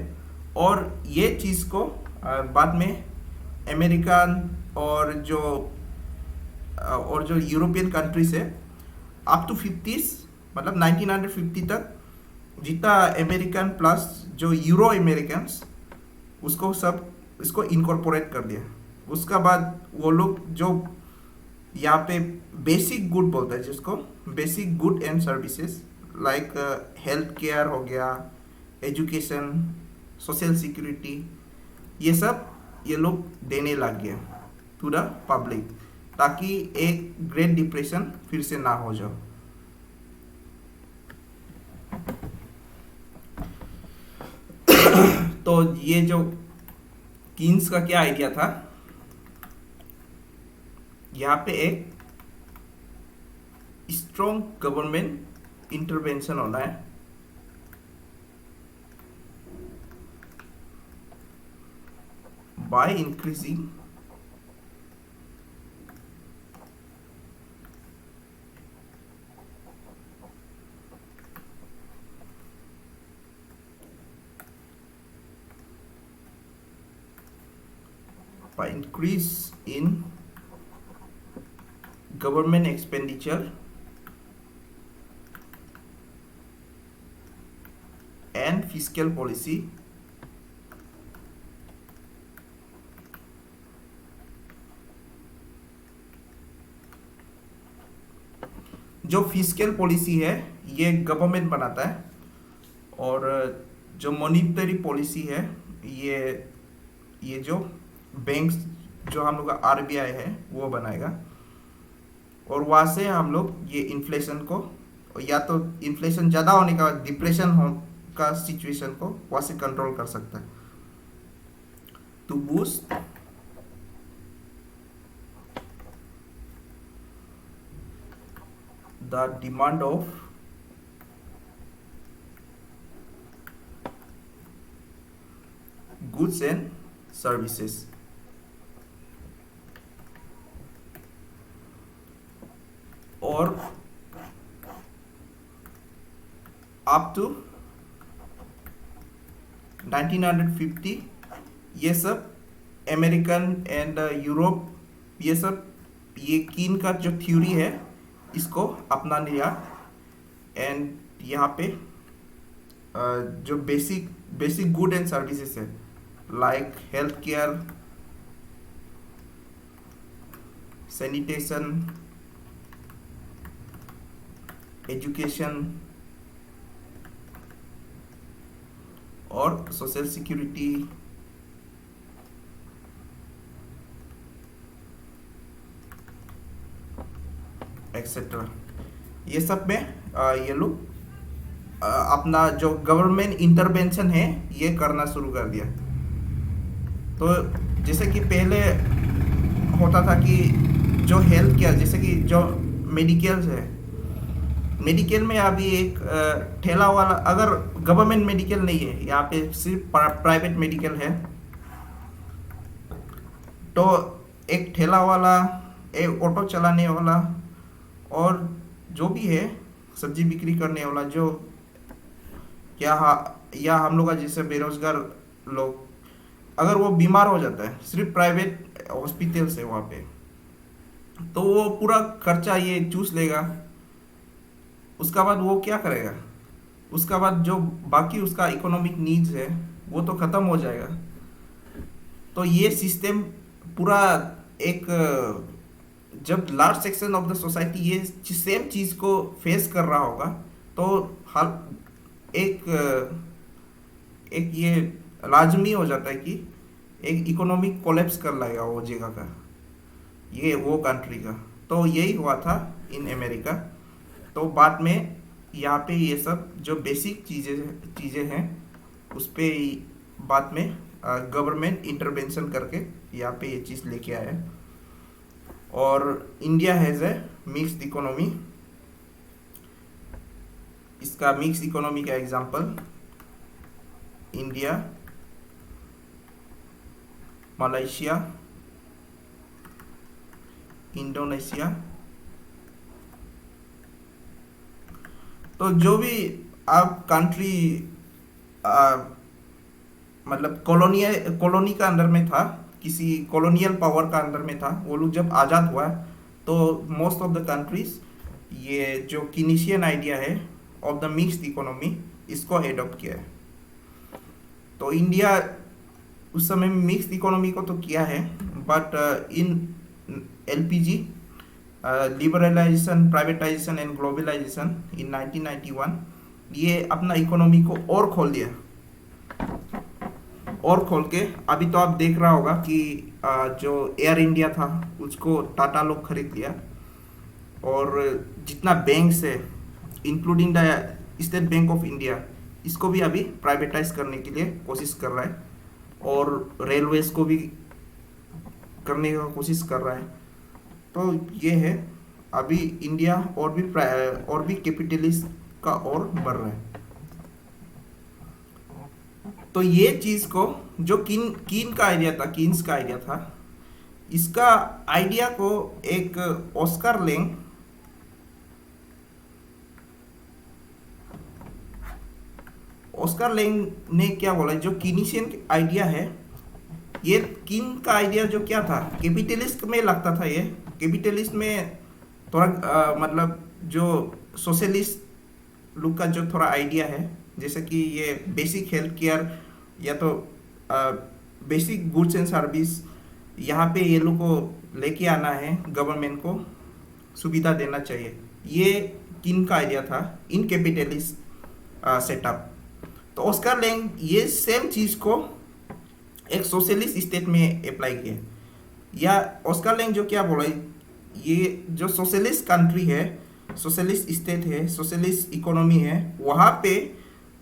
और ये चीज़ को बाद में अमेरिकन और जो यूरोपियन कंट्रीज है, अप टू 50s मतलब 1950 तक जितना अमेरिकन प्लस जो यूरो अमेरिकन्स, उसको सब इसको इनकॉर्पोरेट कर दिया। उसका बाद वो लोग जो यहाँ पे बेसिक गुड बोलता है, जिसको basic good and services like health care हो गया, एजुकेशन, सोशल सिक्योरिटी, ये सब ये लोग देने लग गया टू द पब्लिक, ताकि एक ग्रेट डिप्रेशन फिर से ना हो जाओ। तो ये जो कीन्स का क्या आइडिया था, यहाँ पे एक स्ट्रॉन्ग गवर्नमेंट इंटरवेंशन होना है, by increasing in government expenditure and fiscal policy जो फिस्कल पॉलिसी है ये गवर्नमेंट बनाता है, और जो मॉनिटरी पॉलिसी है ये जो बैंक्स जो हम लोग का आरबीआई है वो बनाएगा। और वहाँ से हम लोग ये इन्फ्लेशन को, या तो इन्फ्लेशन ज़्यादा होने का डिप्रेशन हो का सिचुएशन को वहाँ से कंट्रोल कर सकता है, to boost the demand of goods and services। और अप टू 1950 ये सब अमेरिकन एंड यूरोप, ये सब ये कीन का जो थ्योरी है इसको अपना लिया। एंड यहाँ पे जो बेसिक गुड एंड सर्विसेज है, like health care, sanitation, education और सोशल सिक्योरिटी, एक्सेट्रा, ये सब में ये लोग अपना जो गवर्नमेंट इंटरवेंशन है ये करना शुरू कर दिया। तो जैसे कि पहले होता था कि जो हेल्थ केयर, जैसे कि जो मेडिकल्स है, मेडिकल में अभी एक ठेला वाला, अगर गवर्नमेंट मेडिकल नहीं है यहाँ पे, सिर्फ प्राइवेट मेडिकल है, तो एक ठेला वाला, एक ऑटो चलाने वाला, और जो भी है सब्जी बिक्री करने वाला, जो या हम लोग का जैसे बेरोजगार लोग, अगर वो बीमार हो जाता है सिर्फ प्राइवेट हॉस्पिटल से वहाँ पे, तो वो पूरा खर्चा ये चूस लेगा। उसका बाद वो क्या करेगा? उसका बाद जो बाकी उसका इकोनॉमिक नीड्स है वो तो खत्म हो जाएगा। तो ये सिस्टम पूरा एक जब large section of the society ये सेम चीज को फेस कर रहा होगा, तो हाल एक एक ये लाजमी हो जाता है कि एक इकोनॉमिक कोलैप्स कर लाएगा वो जगह का, ये वो कंट्री का। तो यही हुआ था इन अमेरिका। तो बाद में यहाँ पे ये सब जो बेसिक चीज़ें हैं उस पे बाद में गवर्नमेंट इंटरवेंशन करके यहाँ पे ये चीज़ लेके आया है। और India has a mixed economy. इसका मिक्स इकोनॉमी का एग्जांपल इंडिया, मलेशिया, इंडोनेशिया। तो जो भी आप कंट्री मतलब कॉलोनी का अंदर में था, किसी कॉलोनियल पावर का अंदर में था, वो लोग जब आज़ाद हुआ तो मोस्ट ऑफ द कंट्रीज ये जो कीनीशियन आइडिया है ऑफ द मिक्स्ड इकोनॉमी इसको एडॉप्ट किया है। तो इंडिया उस समय मिक्स्ड इकोनॉमी को तो किया है, but in LPG liberalization, privatization and globalization in 1991 ये अपना इकोनॉमी को और खोल दिया, और खोल के अभी तो आप देख रहा होगा कि जो एयर इंडिया था उसको टाटा लोग खरीद लिया, और जितना बैंक्स है including the state bank of India इसको भी अभी प्राइवेटाइज करने के लिए कोशिश कर रहा है, और रेलवेज को भी करने का कोशिश कर रहा है। तो ये है अभी इंडिया और भी कैपिटलिस्ट का और बढ़ रहा है। तो ये चीज को जो कीन्स का आइडिया था, इसका आइडिया को एक ऑस्कर लेंग ने क्या बोला, जो कीनीशियन आइडिया है, ये कीन का आइडिया जो क्या था, कैपिटलिस्ट में लगता था। ये कैपिटलिस्ट में थोड़ा मतलब जो सोशलिस्ट लोग का जो थोड़ा आइडिया है, जैसे कि ये बेसिक हेल्थ केयर या तो बेसिक गुड्स एंड सर्विस यहाँ पे ये लोग को लेके आना है, गवर्नमेंट को सुविधा देना चाहिए। ये किन का आइडिया था इन कैपिटलिस्ट सेटअप। तो ऑस्कर लेंग ये सेम चीज़ को एक सोशलिस्ट स्टेट में अप्लाई किया। या ऑस्कर लेंग जो क्या बोला, ये जो सोशलिस्ट कंट्री है, सोशलिस्ट स्टेट है, सोशलिस्ट इकोनॉमी है, वहाँ पे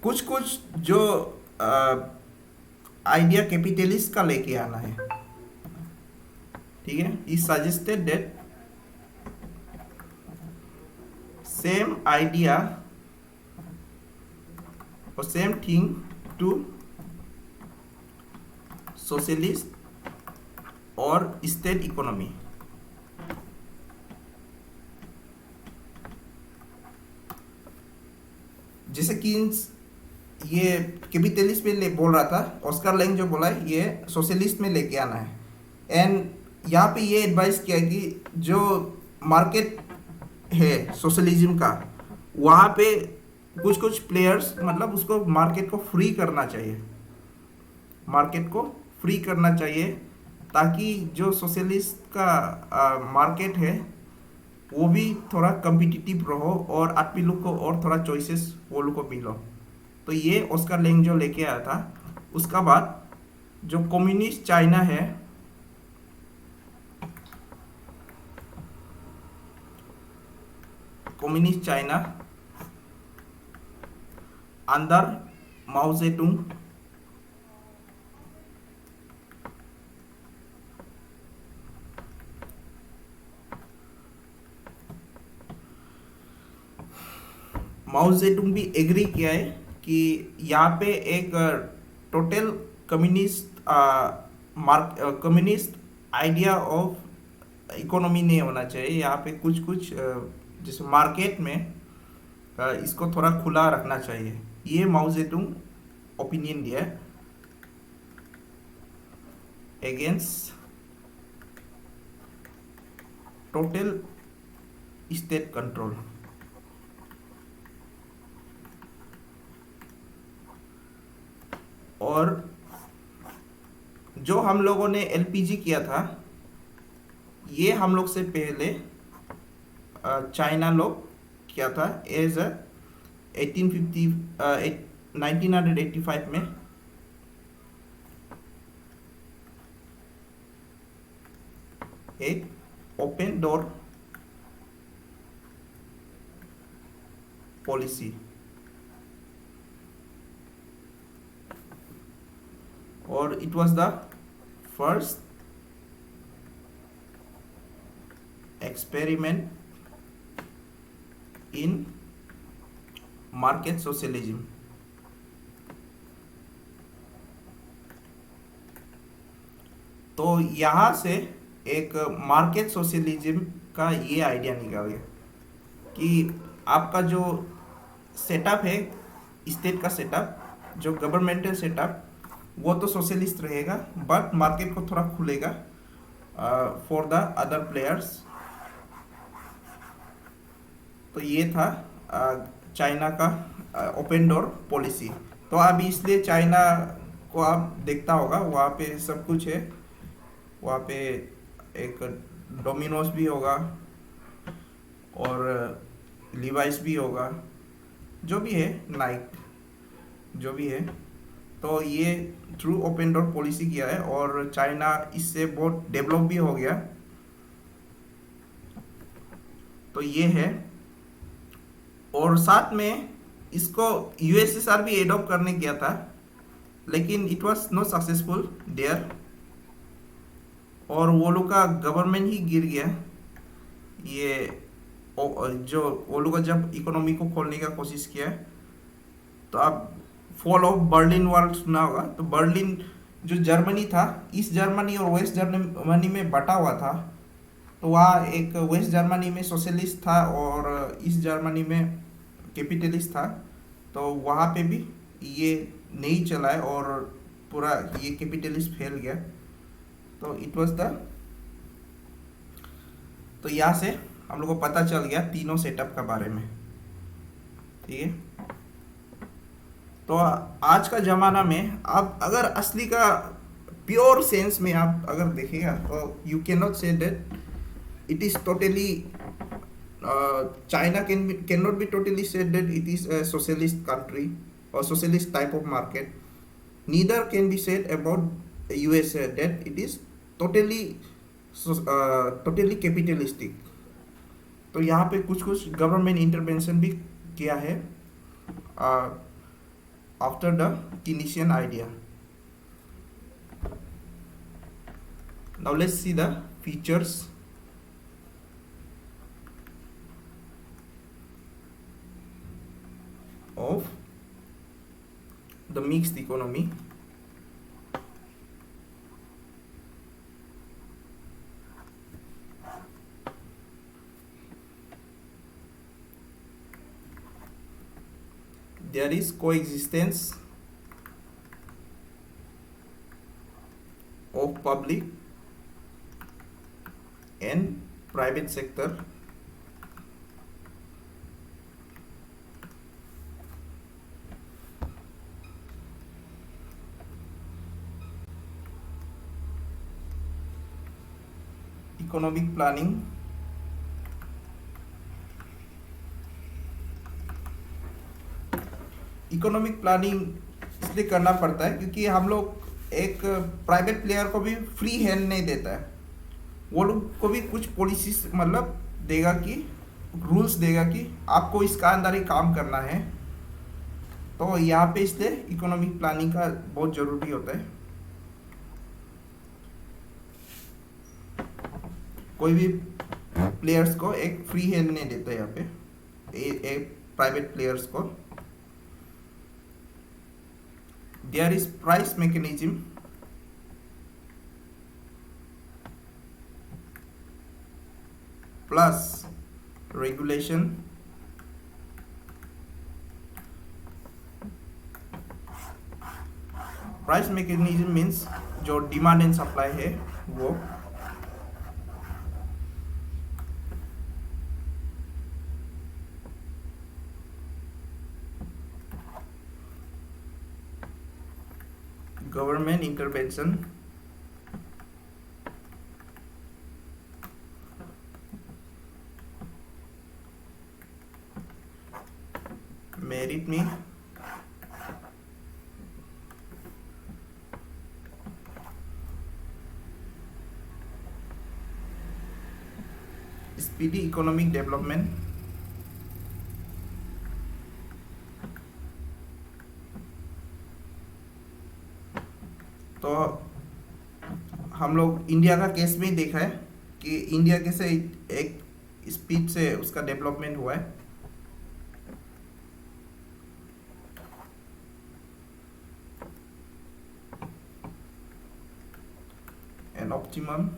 कुछ कुछ जो आइडिया कैपिटलिस्ट का लेके आना है। ठीक है, he suggested that same idea और सेम थिंग टू सोशलिस्ट और स्टेट इकोनॉमी। जैसे कि ये कैपिटलिस्ट में बोल रहा था, ऑस्कर लेंग जो बोला है ये सोशलिस्ट में लेके आना है। एंड यहाँ पे ये एडवाइस किया कि जो मार्केट है सोशलिज्म का, वहाँ पे कुछ कुछ प्लेयर्स मतलब उसको मार्केट को फ्री करना चाहिए, मार्केट को फ्री करना चाहिए, ताकि जो सोशलिस्ट का मार्केट है वो भी थोड़ा कम्पिटिटिव रहो और आदमी लोग को और थोड़ा चॉइसेस वो लोग को मिलो। तो ये ऑस्कर लेंग जो लेके आया था। उसका बाद जो कम्युनिस्ट चाइना है, कम्युनिस्ट चाइना अंदर माओ जेडुंग, माओ जेडुंग भी एग्री किया है कि यहाँ पे एक total communist idea of economy नहीं होना चाहिए। यहाँ पे कुछ कुछ जैसे मार्केट में इसको थोड़ा खुला रखना चाहिए। ये माओ जेडुंग ओपिनियन दिया है अगेंस्ट टोटल स्टेट कंट्रोल। और जो हम लोगों ने एलपीजी किया था, ये हम लोग से पहले चाइना लोग किया था एज 1985 में। एक ओपन डोर पॉलिसी, और it was the first experiment in market socialism। तो यहाँ से एक मार्केट सोशलिज्म का ये आइडिया निकल गया कि आपका जो सेटअप है, स्टेट का सेटअप, जो गवर्नमेंटल सेटअप, वो तो सोशलिस्ट रहेगा, बट मार्केट को थोड़ा खुलेगा फॉर द अदर प्लेयर्स। तो ये था चाइना का ओपन डोर पॉलिसी। तो अभी इसलिए चाइना को आप देखता होगा, वहाँ पे सब कुछ है। वहाँ पे एक डोमिनोज भी होगा और लिवाइस भी होगा, जो भी है, नाइक, जो भी है। तो ये थ्रू ओपन डोर पॉलिसी किया है और चाइना इससे बहुत डेवलप भी हो गया। तो ये है, और साथ में इसको यूएसएसआर भी एडॉप्ट करने किया था, लेकिन it was not successful there, और वो लोग का गवर्नमेंट ही गिर गया। ये जो वो लोग जब इकोनॉमी को खोलने का कोशिश किया, तो आप फॉल ऑफ बर्लिन वॉल सुना होगा। तो बर्लिन जो जर्मनी था, ईस्ट जर्मनी और वेस्ट जर्मनी में बटा हुआ था। तो वहाँ एक वेस्ट जर्मनी में सोशलिस्ट था और ईस्ट जर्मनी में कैपिटलिस्ट था। तो वहाँ पे भी ये नहीं चला है और पूरा ये कैपिटलिस्ट फैल गया। तो इट वाज द, तो यहाँ से हम लोग को पता चल गया तीनों सेटअप का बारे में। ठीक है, तो आज का ज़माना में आप अगर असली का प्योर सेंस में आप अगर देखेगा, तो you can not say that it is totally China cannot be totally said that it is a socialist country or socialist type of market. Neither can be said about USA that it is totally totally capitalistic. तो यहाँ पे कुछ कुछ गवर्नमेंट इंटरवेंशन भी किया है after the Keynesian idea. Now let's see the features of the mixed economy. There is coexistence of public and private sector economic planning. Economic planning इसलिए करना पड़ता है क्योंकि हम लोग एक प्राइवेट प्लेयर को भी फ्री हैंड नहीं देता है। वो लोग को भी कुछ पॉलिसीज मतलब देगा कि रूल्स देगा कि आपको इसका अंदर ही काम करना है। तो यहाँ पे इसलिए इकोनॉमिक प्लानिंग का बहुत ज़रूरी होता है। कोई भी प्लेयर्स को एक फ्री हैंड नहीं देता यहाँ पे, एक प्राइवेट प्लेयर्स को। There is price mechanism plus regulation price mechanism means जो डिमांड एंड सप्लाई है वो गवर्नमेंट इंटरवेंशन मेरिट में स्पीडी इकोनॉमिक डेवलपमेंट तो हम लोग इंडिया का केस में ही देखा है कि इंडिया कैसे एक स्पीड से उसका डेवलपमेंट हुआ है। An optimum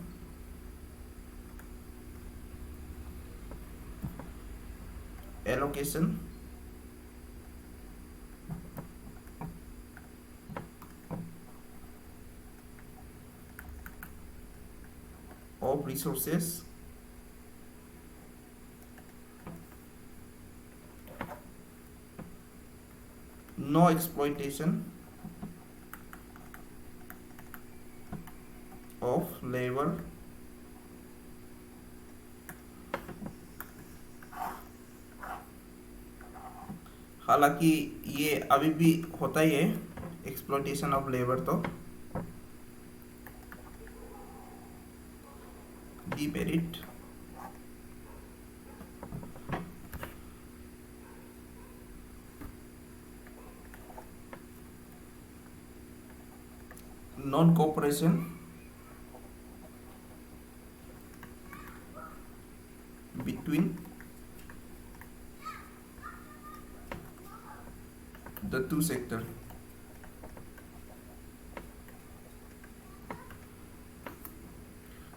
allocation of resources no exploitation of labor हालांकि ये अभी भी होता ही है एक्सप्लॉइटेशन ऑफ लेबर तो demerit non cooperation between the two sector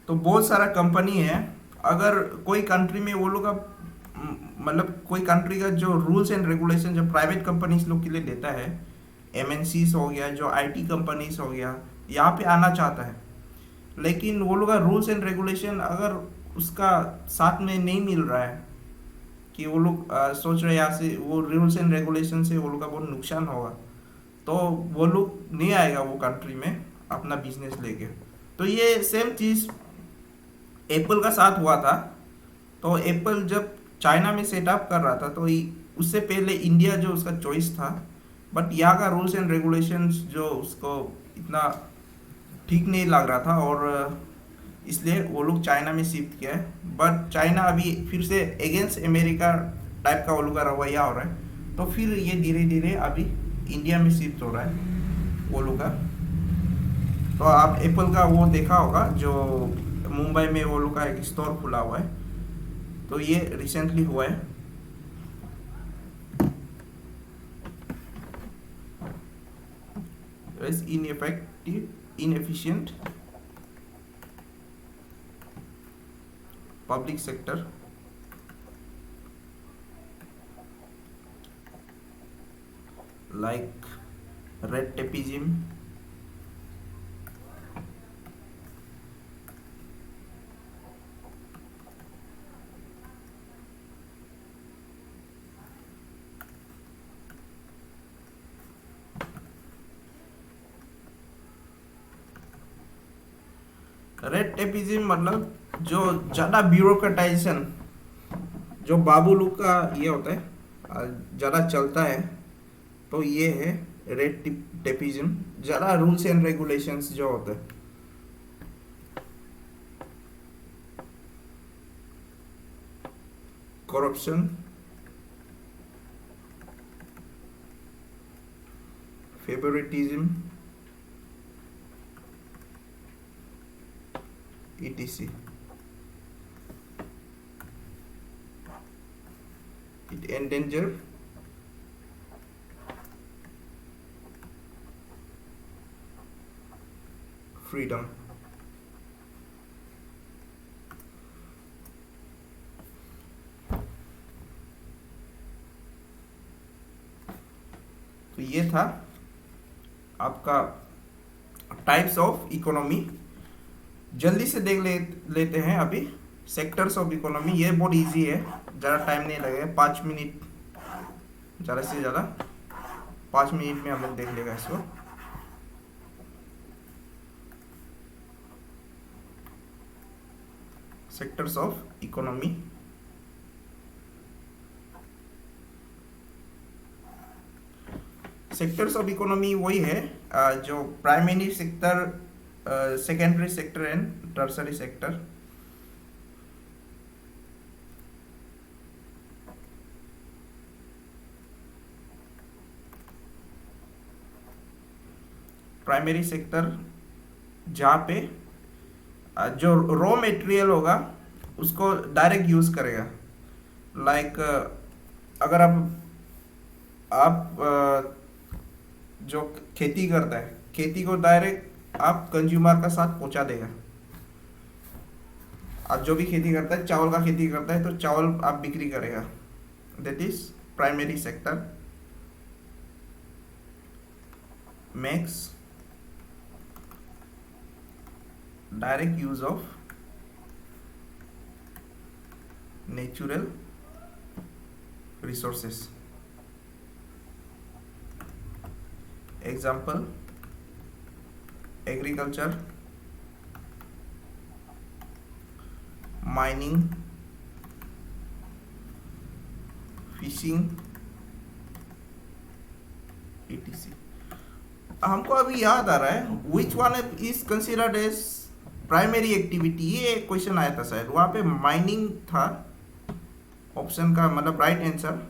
तो बहुत सारा कंपनी है। अगर कोई कंट्री में वो लोग का मतलब कोई कंट्री का जो रूल्स एंड रेगुलेशन जो प्राइवेट कंपनीज लोग के लिए देता है, एमएनसीज हो गया, जो आईटी कंपनीज हो गया, यहाँ पे आना चाहता है, लेकिन वो लोग का रूल्स एंड रेगुलेशन अगर उसका साथ में नहीं मिल रहा है कि वो लोग सोच रहे यहाँ से वो रूल्स एंड रेगुलेशन से वो लोग का बहुत नुकसान होगा, तो वो लोग नहीं आएगा वो कंट्री में अपना बिजनेस लेके। तो ये सेम चीज़ एप्पल का साथ हुआ था। तो एप्पल जब चाइना में सेटअप कर रहा था तो उससे पहले इंडिया जो उसका चॉइस था, बट यहाँ का रूल्स एंड रेगुलेशंस जो उसको इतना ठीक नहीं लग रहा था और इसलिए वो लोग चाइना में शिफ्ट किया है। बट चाइना अभी फिर से अगेंस्ट अमेरिका टाइप का वो लोग का रवैया हो रहा है, तो फिर ये धीरे धीरे अभी इंडिया में शिफ्ट हो रहा है वो लोग का। तो आप एप्पल का वो देखा होगा जो मुंबई में वो लोग का एक स्टोर खुला हुआ है, तो ये रिसेंटली हुआ है। inefficient public sector like red tapeism, red tapism मतलब जो ज़्यादा ब्यूरोक्रेटाइजेशन जो बाबू लोग का ये होता है ज़्यादा चलता है, तो ये है रेड टेपिज्म। ज़्यादा रूल्स एंड रेगुलेशंस जो होते हैं, corruption, favouritism, etc. It endanger freedom. तो ये था आपका टाइप्स ऑफ इकोनॉमी। जल्दी से देख लेते हैं अभी सेक्टर्स ऑफ इकोनॉमी। ये बहुत इजी है, ज़्यादा टाइम नहीं लगेगा, 5 मिनट, ज़्यादा से ज़्यादा 5 मिनट में हम लोग देख लेगा इसको। Sectors of economy, sectors of economy वही है जो primary sector, secondary sector and tertiary sector. Primary sector जहाँ पे जो रॉ मटेरियल होगा उसको डायरेक्ट यूज़ करेगा। लाइक अगर आप जो खेती करता है, खेती को डायरेक्ट आप कंज्यूमर का साथ पहुंचा देगा। आप जो भी खेती करता है, चावल का खेती करता है तो चावल आप बिक्री करेगा, that is primary sector. Makes direct use of natural resources. Example agriculture, mining, fishing, etc। हमको अभी याद आ रहा है which one is considered as primary activity. ये क्वेश्चन आया था शायद, वहां पे माइनिंग था ऑप्शन का, मतलब राइट आंसर।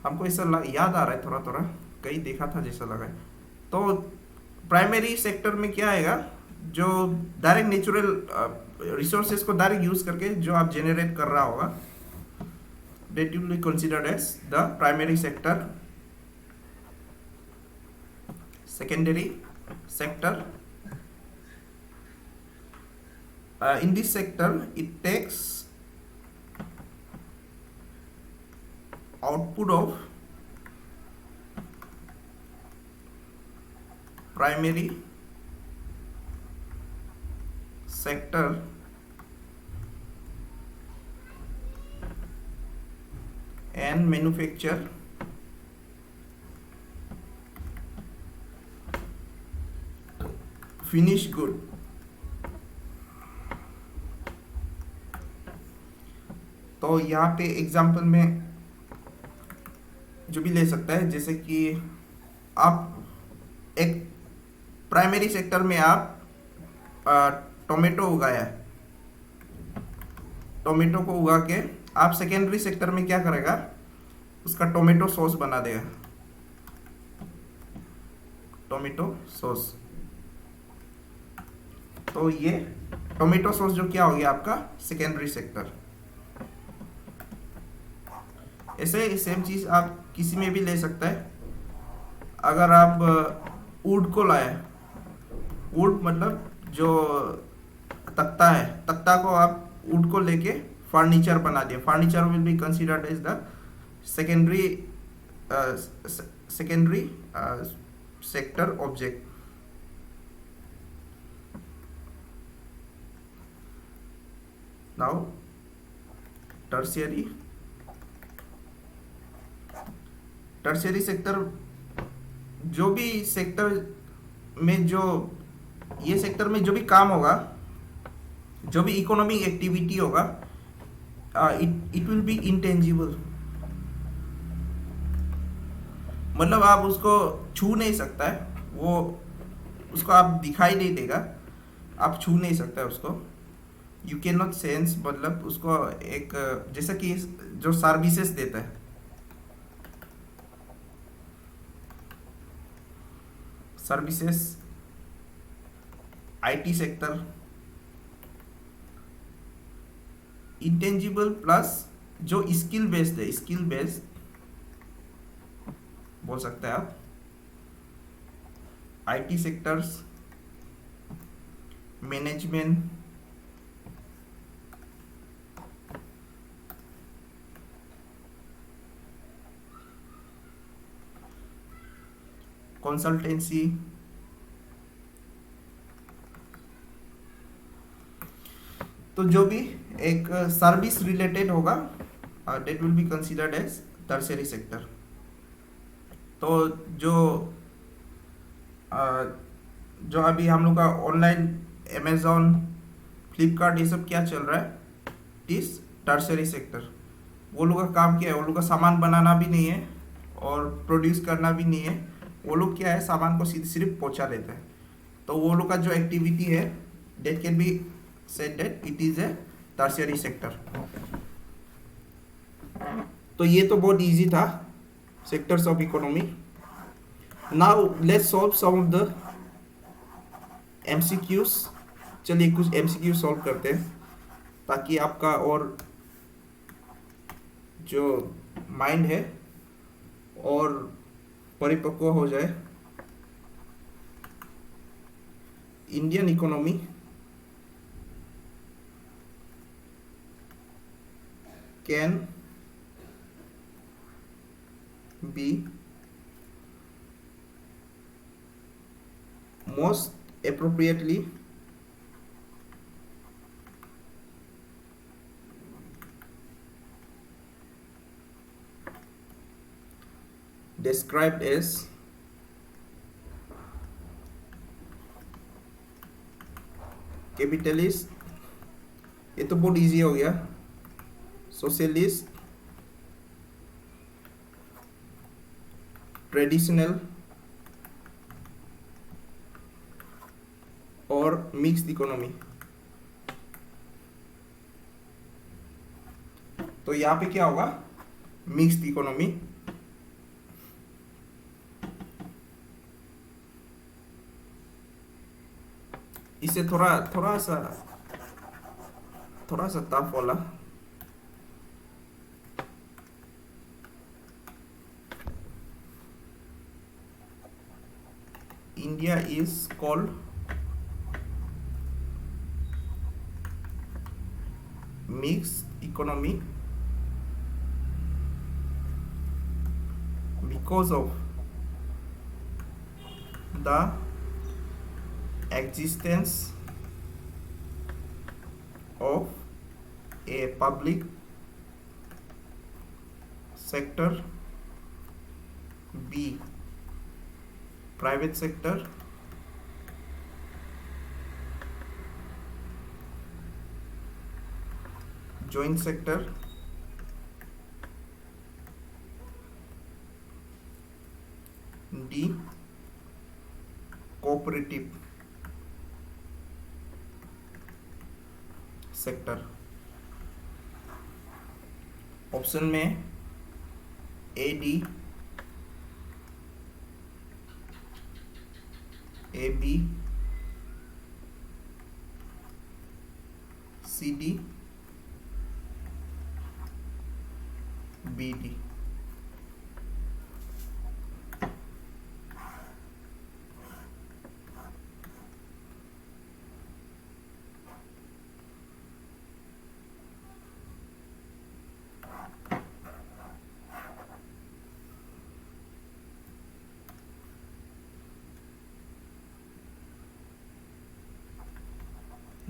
हमको ऐसा याद आ रहा है, थोड़ा थोड़ा कहीं देखा था जैसा लगा है। तो प्राइमरी सेक्टर में क्या आएगा, जो डायरेक्ट नेचुरल रिसोर्सेज को डायरेक्ट यूज करके जो आप जेनरेट कर रहा होगा, that will be considered as the primary sector। secondary sector, in this sector it takes output of primary sector and manufacture finished good। तो यहाँ पे एग्जाम्पल में जो भी ले सकता है, जैसे कि आप एक प्राइमरी सेक्टर में आप टोमेटो उगाया है, टोमेटो को उगा के आप सेकेंडरी सेक्टर में क्या करेगा, उसका टोमेटो सॉस बना देगा, टोमेटो सॉस। तो ये टोमेटो सॉस जो क्या हो गया आपका सेकेंडरी सेक्टर। ऐसे सेम चीज आप किसी में भी ले सकता है। अगर आप वुड को लाए, वुड मतलब जो तख्ता है, तख्ता को आप वुड को लेके फर्नीचर बना दिया, furniture will be considered as the secondary sector object. Now tertiary sector, जो भी सेक्टर में जो ये सेक्टर में जो भी काम होगा, जो भी इकोनॉमिक एक्टिविटी होगा, इट विल बी इंटेंजिबल। मतलब आप उसको छू नहीं सकता है, वो उसको आप दिखाई नहीं देगा, आप छू नहीं सकता है उसको, यू कैन नॉट सेंस। मतलब उसको एक जैसा कि जो सर्विसेज देता है, services, IT sector, intangible plus जो स्किल बेस्ड है, स्किल बेस्ड बोल सकते हैं आप। आईटी सेक्टर्स, मैनेजमेंट, कंसल्टेंसी, तो जो भी एक सर्विस रिलेटेड होगा that will be considered as tertiary sector. तो जो जो अभी हम लोग का ऑनलाइन अमेजोन, फ्लिपकार्ट, ये सब क्या चल रहा है, इस टर्शियरी सेक्टर। वो लोग का काम क्या है, वो लोग का सामान बनाना भी नहीं है और प्रोड्यूस करना भी नहीं है, वो लोग क्या है सामान को सिर्फ पहुंचा देता है। तो वो लोग का जो एक्टिविटी है that can be said that it is a tertiary sector. तो ये तो बहुत इजी था, sectors of economy. Now let's solve some of the MCQs. चलिए कुछ एमसीक्यू सॉल्व करते हैं ताकि आपका और जो माइंड है और परिपक्व हो जाए। Indian economy can be most appropriately described as capitalist, ये तो बहुत इजी हो गया, सोशलिस्ट, ट्रेडिशनल और मिक्स्ड इकोनॉमी। तो यहाँ पे क्या होगा, मिक्स्ड इकोनॉमी। इसे थोड़ा सा टफ वाला, India is called mixed economy because of the existence of a public sector, B private sector, joint sector, D cooperative sector. Option में A D, A B, C D, B D.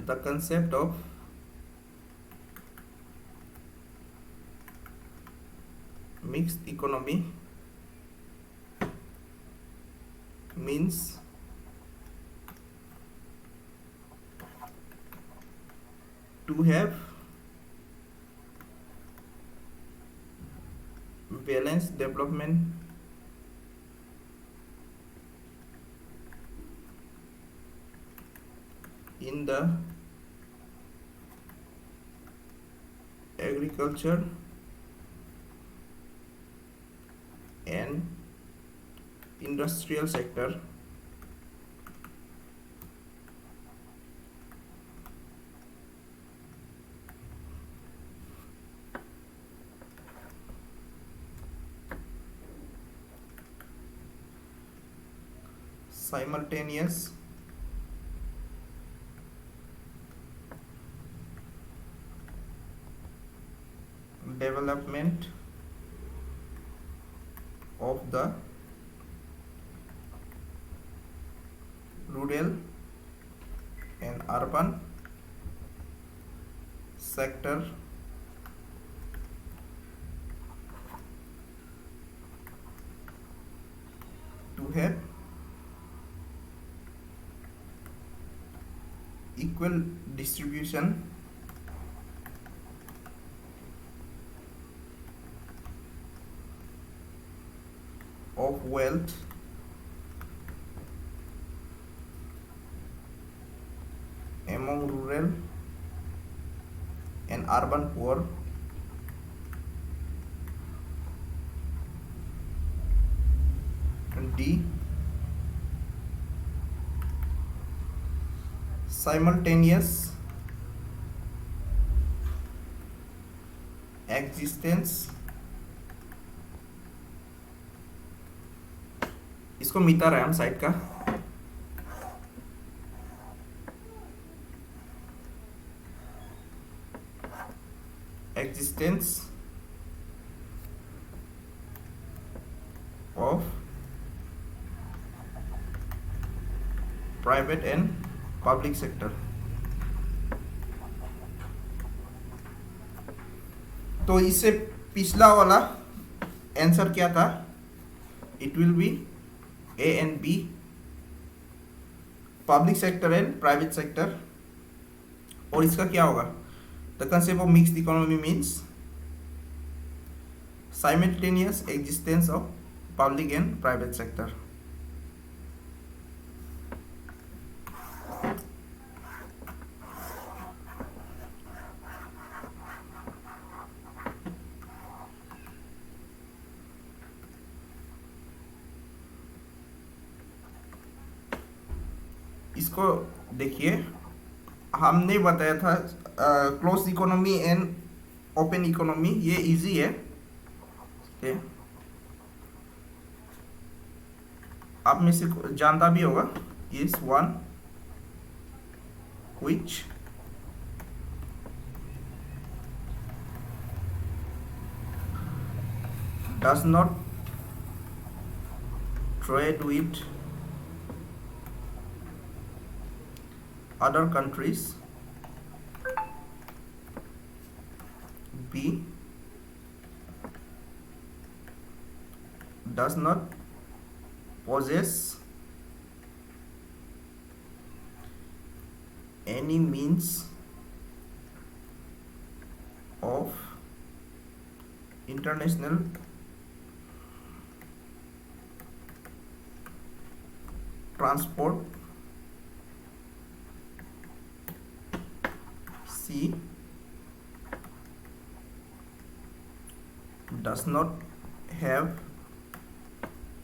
The concept of mixed economy means to have balanced development in the agriculture and industrial sector, simultaneous development of the rural and urban sector to have equal distribution of wealth among rural and urban poor and D, simultaneous existence, इसको मिटा रहा है हम साइड का, existence of private and public sector. तो इससे पिछला वाला आंसर क्या था? It will be A and B, public sector and private sector. और इसका क्या होगा? The concept of mixed economy means simultaneous existence of public and private sector. इसको देखिए, हमने बताया था close economy and open economy, ये इजी है. okay. आप में से जानता भी होगा. Is one which does not trade with other countries. B, does not possess any means of international transport. C, does not have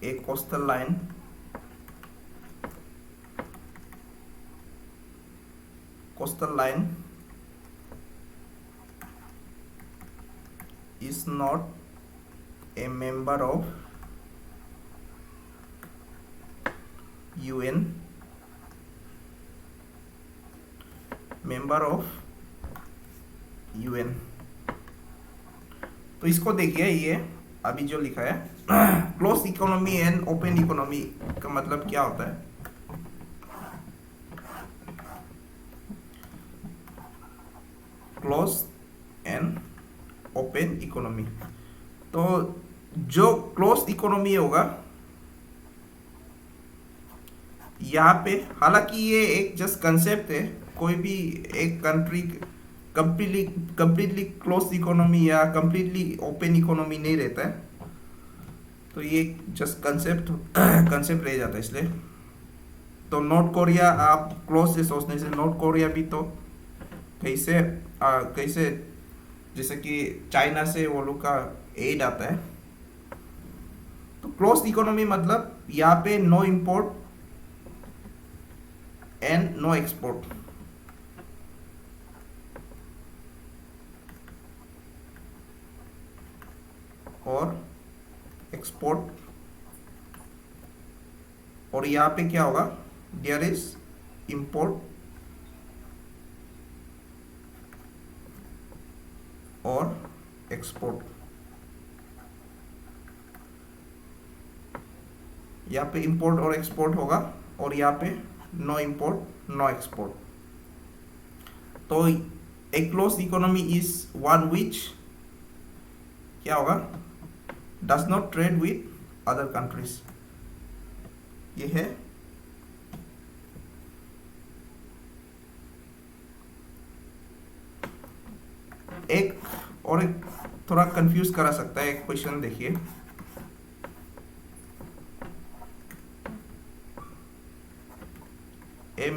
a coastal line. Coastal line is not a member of UN, member of UN. तो इसको देखिए, ये अभी जो लिखा है close economy and open economy का मतलब क्या होता है? Close and open economy. तो जो क्लोज इकोनॉमी होगा यहाँ पे, हालांकि ये एक जस्ट कंसेप्ट है, कोई भी एक कंट्री कंप्लीटली क्लोज इकोनॉमी या कंप्लीटली ओपन इकोनॉमी नहीं रहता है. तो ये जस्ट कंसेप्ट रह जाता है. इसलिए तो नॉर्थ कोरिया, आप क्लोज से सोचने से नॉर्थ कोरिया भी तो कैसे जैसे कि चाइना से वो लोग का एड आता है. तो क्लोज इकोनॉमी मतलब यहाँ पे no import and no export. और एक्सपोर्ट, और यहाँ पे क्या होगा? देयर इज इंपोर्ट और एक्सपोर्ट. यहाँ पे इंपोर्ट और एक्सपोर्ट होगा और यहाँ पे नो इम्पोर्ट नो एक्सपोर्ट। तो a close economy is one which क्या होगा, does not trade with other countries. ये है एक थोड़ा कंफ्यूज करा सकता है एक क्वेश्चन, देखिए ए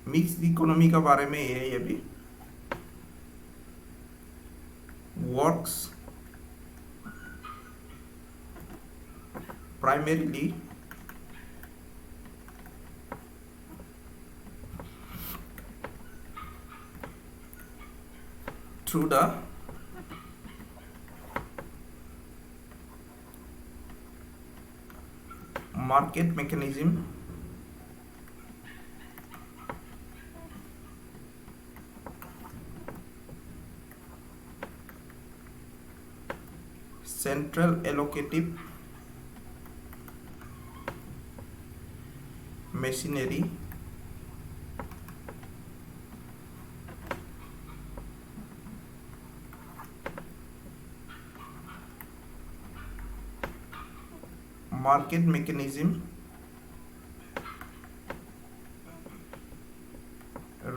मिक्स्ड इकोनॉमी का बारे में ये भी works primarily through the market mechanism central allocative machinery market mechanism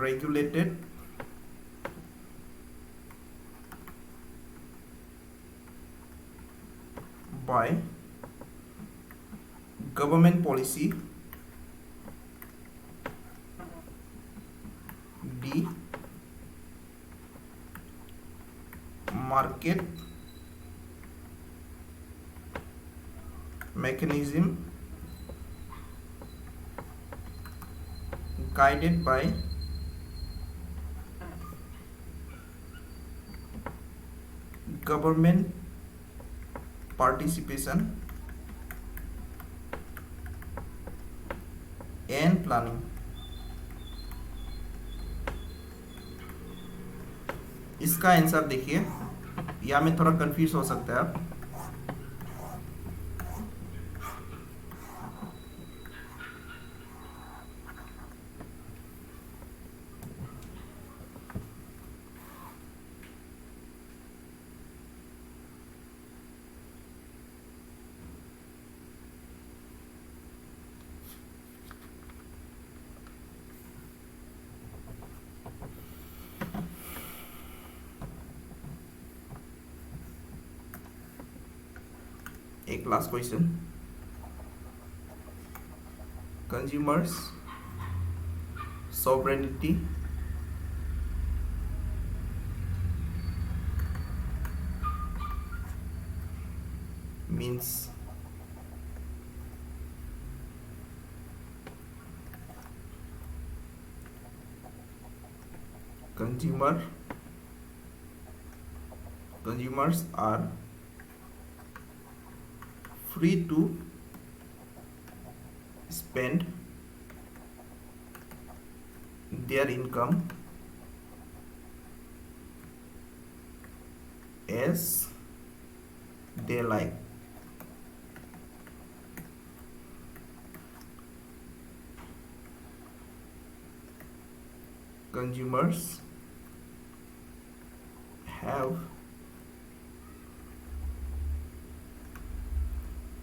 regulated by government policy, D market mechanism guided by government participation and planning। इसका आंसर देखिए, या में थोड़ा कंफ्यूज हो सकता है आप। एक last question, consumers sovereignty means consumers are free to spend their income as they like। Consumers have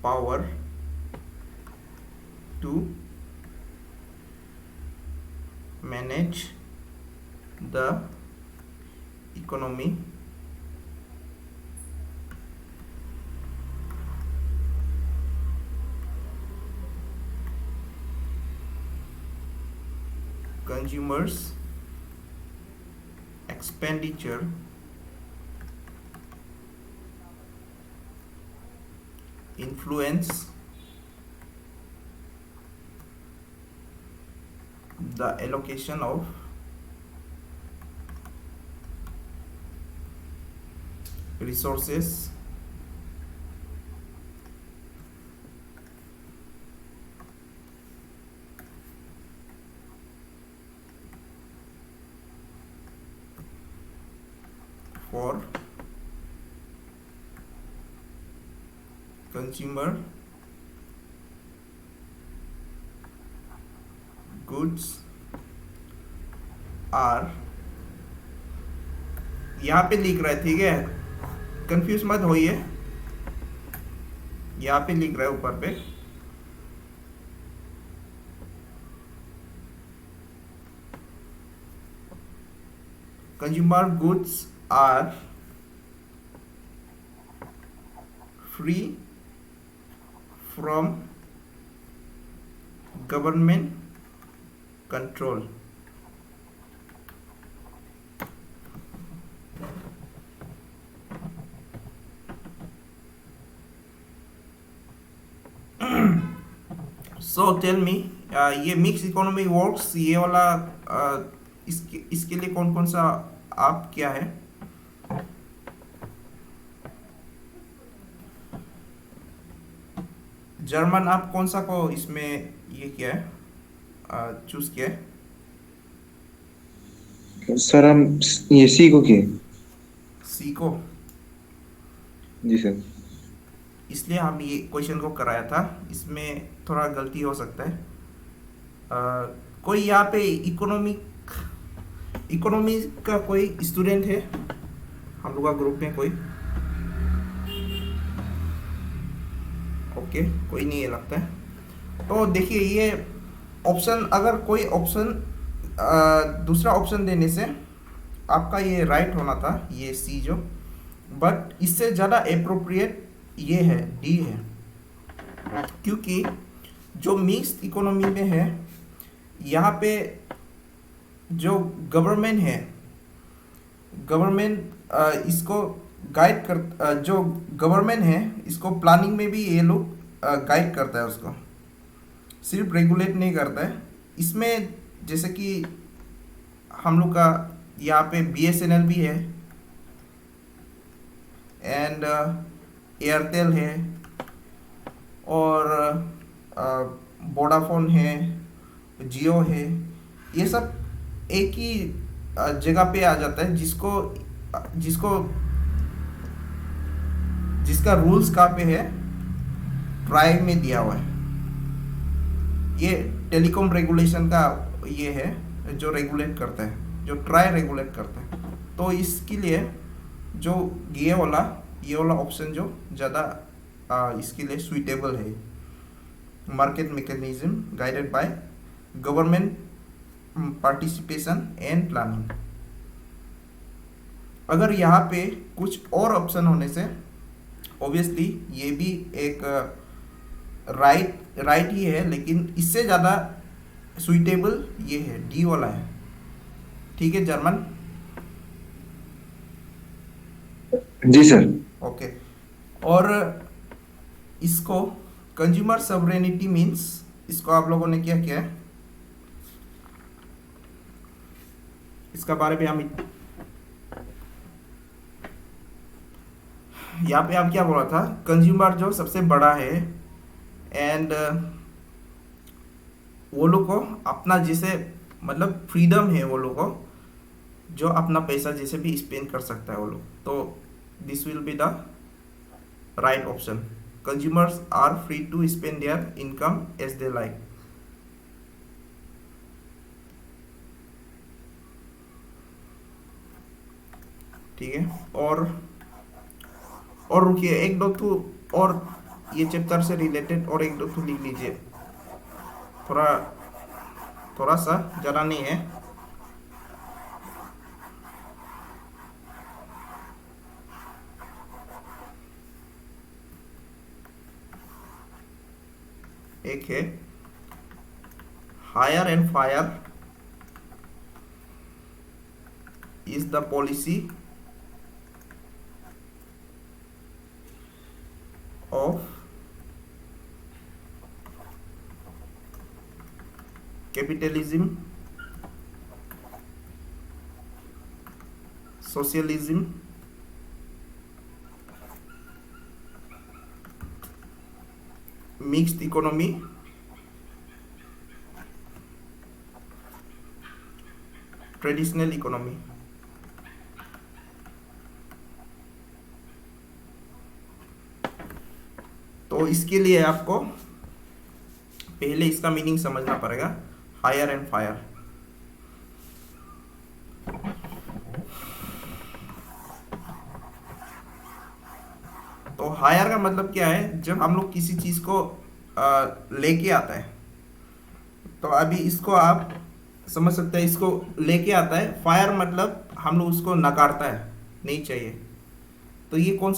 power to manage the economy consumers expenditure influence the allocation of resources for consumer goods are, यहाँ पे लिख रहा है, ठीक है, कंफ्यूज मत होइए, यहाँ पे लिख रहा है ऊपर पे, consumer goods are free from government control. So tell me, ये मिक्स इकोनॉमी वर्क्स, ये वाला इसके लिए कौन कौन सा आप क्या है? जर्मन आप कौन सा को इसमें ये किया है, चूज किया है? सर हम ये सी को किए। सी को? जी सर। इसलिए हम ये क्वेश्चन को कराया था, इसमें थोड़ा गलती हो सकता है। कोई यहाँ पे इकोनॉमी का कोई स्टूडेंट है हम लोग का ग्रुप में कोई? ओके, कोई नहीं है लगता है। तो देखिए ये ऑप्शन, अगर कोई ऑप्शन दूसरा ऑप्शन देने से आपका ये राइट होना था, ये सी जो, बट इससे ज़्यादा अप्रोप्रिएट ये है, डी है, क्योंकि जो मिक्स्ड इकोनॉमी में है यहाँ पे जो गवर्नमेंट है, गवर्नमेंट इसको गाइड कर, जो गवर्नमेंट है इसको प्लानिंग में भी ये लोग गाइड करता है, उसको सिर्फ रेगुलेट नहीं करता है। इसमें जैसे कि हम लोग का यहाँ पे BSNL भी है एंड एयरटेल है और वोडाफोन है, जियो है, ये सब एक ही जगह पे आ जाता है, जिसको जिसको जिसका रूल्स कहाँ पे है, ट्राई में दिया हुआ है। ये टेलीकॉम रेगुलेशन का ये है जो रेगुलेट करता है, जो ट्राई रेगुलेट करता है। तो इसके लिए जो ये वाला ऑप्शन जो ज़्यादा इसके लिए सुइटेबल है, market mechanism guided by government participation and planning. अगर यहाँ पे कुछ और ऑप्शन होने से ऑब्वियसली ये भी एक राइट ही है, लेकिन इससे ज़्यादा सुइटेबल ये है, डी वाला है। ठीक है जर्मन? जी सर। ओके। और इसको कंज्यूमर सॉवरेनिटी मीन्स, इसको आप लोगों ने क्या किया है, इसका बारे में हम यहाँ पे हम क्या बोला था, कंज्यूमर जो सबसे बड़ा है एंड वो लोग को अपना जैसे मतलब फ्रीडम है, वो लोग को जो अपना पैसा जैसे भी स्पेंड कर सकता है वो लोग। तो this will be the right option, consumers are free to spend their income as they like. ठीक है, और रुकिए, एक दो तो और ये चैप्टर से रिलेटेड और एक दो तो लिख लीजिए, थोड़ा सा, ज़्यादा नहीं है। एक है hire and fire is the policy of capitalism, socialism, mixed economy, traditional economy. तो इसके लिए आपको पहले इसका मीनिंग समझना पड़ेगा, हायर एंड फायर। तो हायर का मतलब क्या है, जब हम लोग किसी चीज को लेके आता है, तो अभी इसको आप समझ सकते हैं, इसको लेके आता है। फायर मतलब हम लोग उसको नकारता है, नहीं चाहिए। तो ये कौन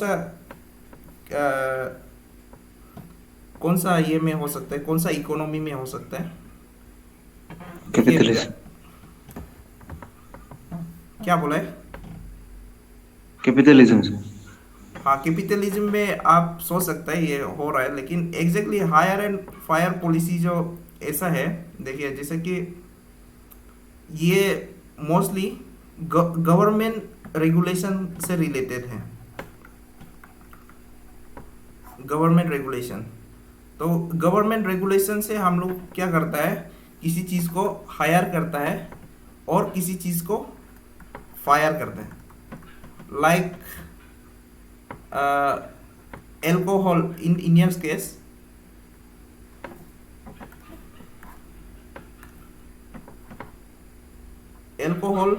सा ये में हो सकता है, कौन सा इकोनॉमी में हो सकता है? देखिए कैपिटलिज्म। क्या बोला है? Capitalism sir. हाँ, कैपिटलिज्म में आप सोच सकते हैं ये हो रहा है, लेकिन exactly hire and fire policy जो ऐसा है, देखिए जैसे कि ये मोस्टली गवर्नमेंट रेगुलेशन से रिलेटेड है। गवर्नमेंट रेगुलेशन, तो गवर्नमेंट रेगुलेशन से हम लोग क्या करता है, किसी चीज़ को हायर करता है और किसी चीज़ को फायर करता है। Like alcohol in Indian case, alcohol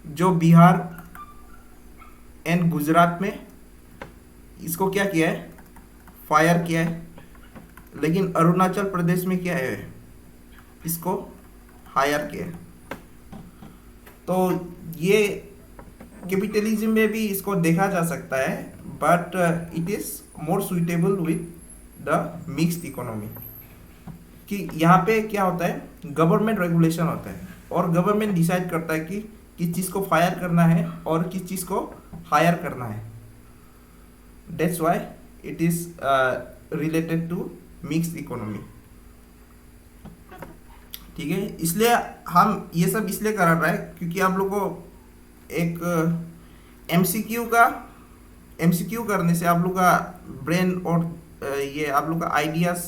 जो बिहार एंड गुजरात में इसको क्या किया है, फायर किया है। लेकिन अरुणाचल प्रदेश में क्या है, इसको हायर किया है। तो ये कैपिटलिज्म में भी इसको देखा जा सकता है, but it is more suitable with the mixed economy. कि यहाँ पे क्या होता है, गवर्नमेंट रेगुलेशन होता है और गवर्नमेंट डिसाइड करता है कि किस चीज़ को फायर करना है और किस चीज़ को हायर करना है। That's why it is related to mixed economy. ठीक है, इसलिए हम ये सब इसलिए करा रहा है क्योंकि आप लोग को एक एमसीक्यू करने से आप लोग का ब्रेन और ये आप लोग का आइडियाज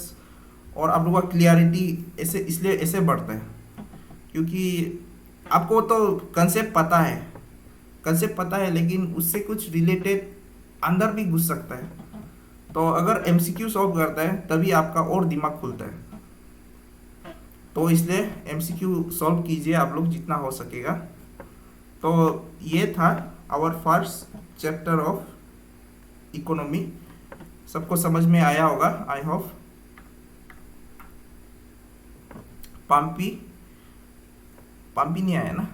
और आप लोग का क्लियरिटी ऐसे बढ़ता है, क्योंकि आपको तो कंसेप्ट पता है लेकिन उससे कुछ रिलेटेड अंदर भी घुस सकता है। तो अगर एमसीक्यू सॉल्व करता है तभी आपका और दिमाग खुलता है। तो इसलिए एमसीक्यू सॉल्व कीजिए आप लोग जितना हो सकेगा। तो ये था our first chapter of economy. सबको समझ में आया होगा, आई होप। पाम्पी नहीं आया ना?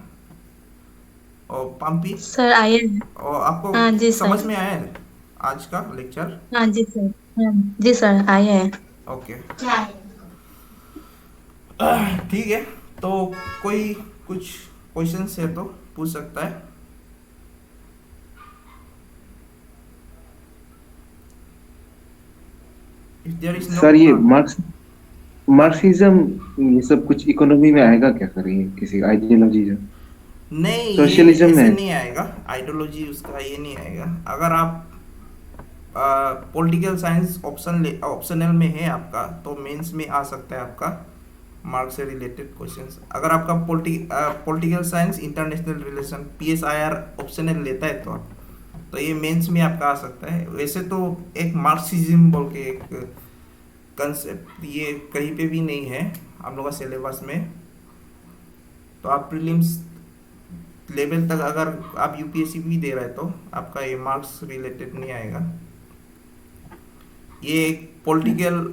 और पाम्पी, सर आए हैं। और आपको हाँ जी समझ सर। में आया है आज का लेक्चर? हाँ जी सर। हाँ जी सर आए हैं। ओके, ठीक है। तो कोई कुछ क्वेश्चंस है तो पूछ सकता है। If there is no, sir ये मार्क्सिज्म ये सब कुछ इकोनॉमी में आएगा क्या सर? ये किसी आइडियोलॉजी जो नहीं, ये सोशलिज्म ऐसे में? नहीं आएगा। आइडियोलॉजी उसका ये नहीं आएगा। अगर आप पॉलिटिकल साइंस ऑप्शनल में है आपका, तो मेंस में आ सकता है आपका मार्क्स से रिलेटेड क्वेश्चंस। अगर आपका political science international relation PSIR optional लेता है तो ये मेंस में आपका आ सकता है। वैसे तो एक मार्क्सिज्म बोल के एक कंसेप्ट ये कहीं पे भी नहीं है आप लोग का सिलेबस में। तो आप प्रीलिम्स लेवल तक अगर आप यूपीएससी भी दे रहे हैं तो आपका ये मार्क्स रिलेटेड नहीं आएगा। ये एक पॉलिटिकल,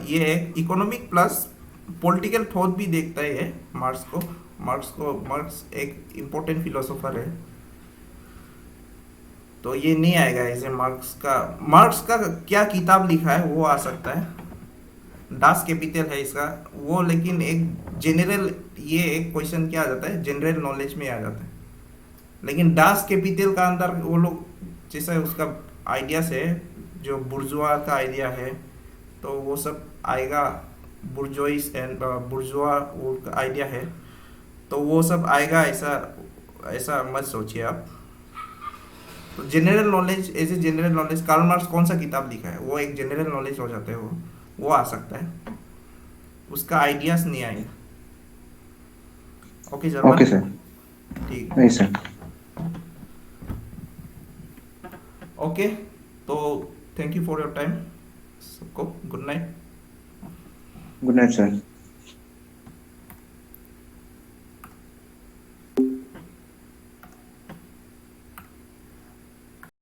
ये एक इकोनॉमिक प्लस पॉलिटिकल थॉट भी देखता है मार्क्स एक इम्पोर्टेंट फिलोसोफर है। तो ये नहीं आएगा ऐसे। मार्क्स का क्या किताब लिखा है वो आ सकता है, डास कैपिटल है इसका वो। लेकिन एक जनरल, ये एक क्वेश्चन क्या आ जाता है, जनरल नॉलेज में आ जाता है। लेकिन डास कैपिटल का अंदर वो लोग जैसा उसका आइडियाज है, जो बुर्जुआ का आइडिया है, तो वो सब आएगा। बुर्जोइस एंड बुर्जुआ वो का आइडिया है, तो वो सब आएगा। ऐसा मत सोचिए आप। तो general knowledge, as a general knowledge, Karl Marx कौन सा किताब लिखा है वो एक जनरल नॉलेज हो जाता है। वो आ सकता है, उसका आइडियाज नहीं आएगा। Okay sir. Okay sir. ठीक, नहीं सर। ओके। तो thank you for your time सबको। Good night. Good night sir.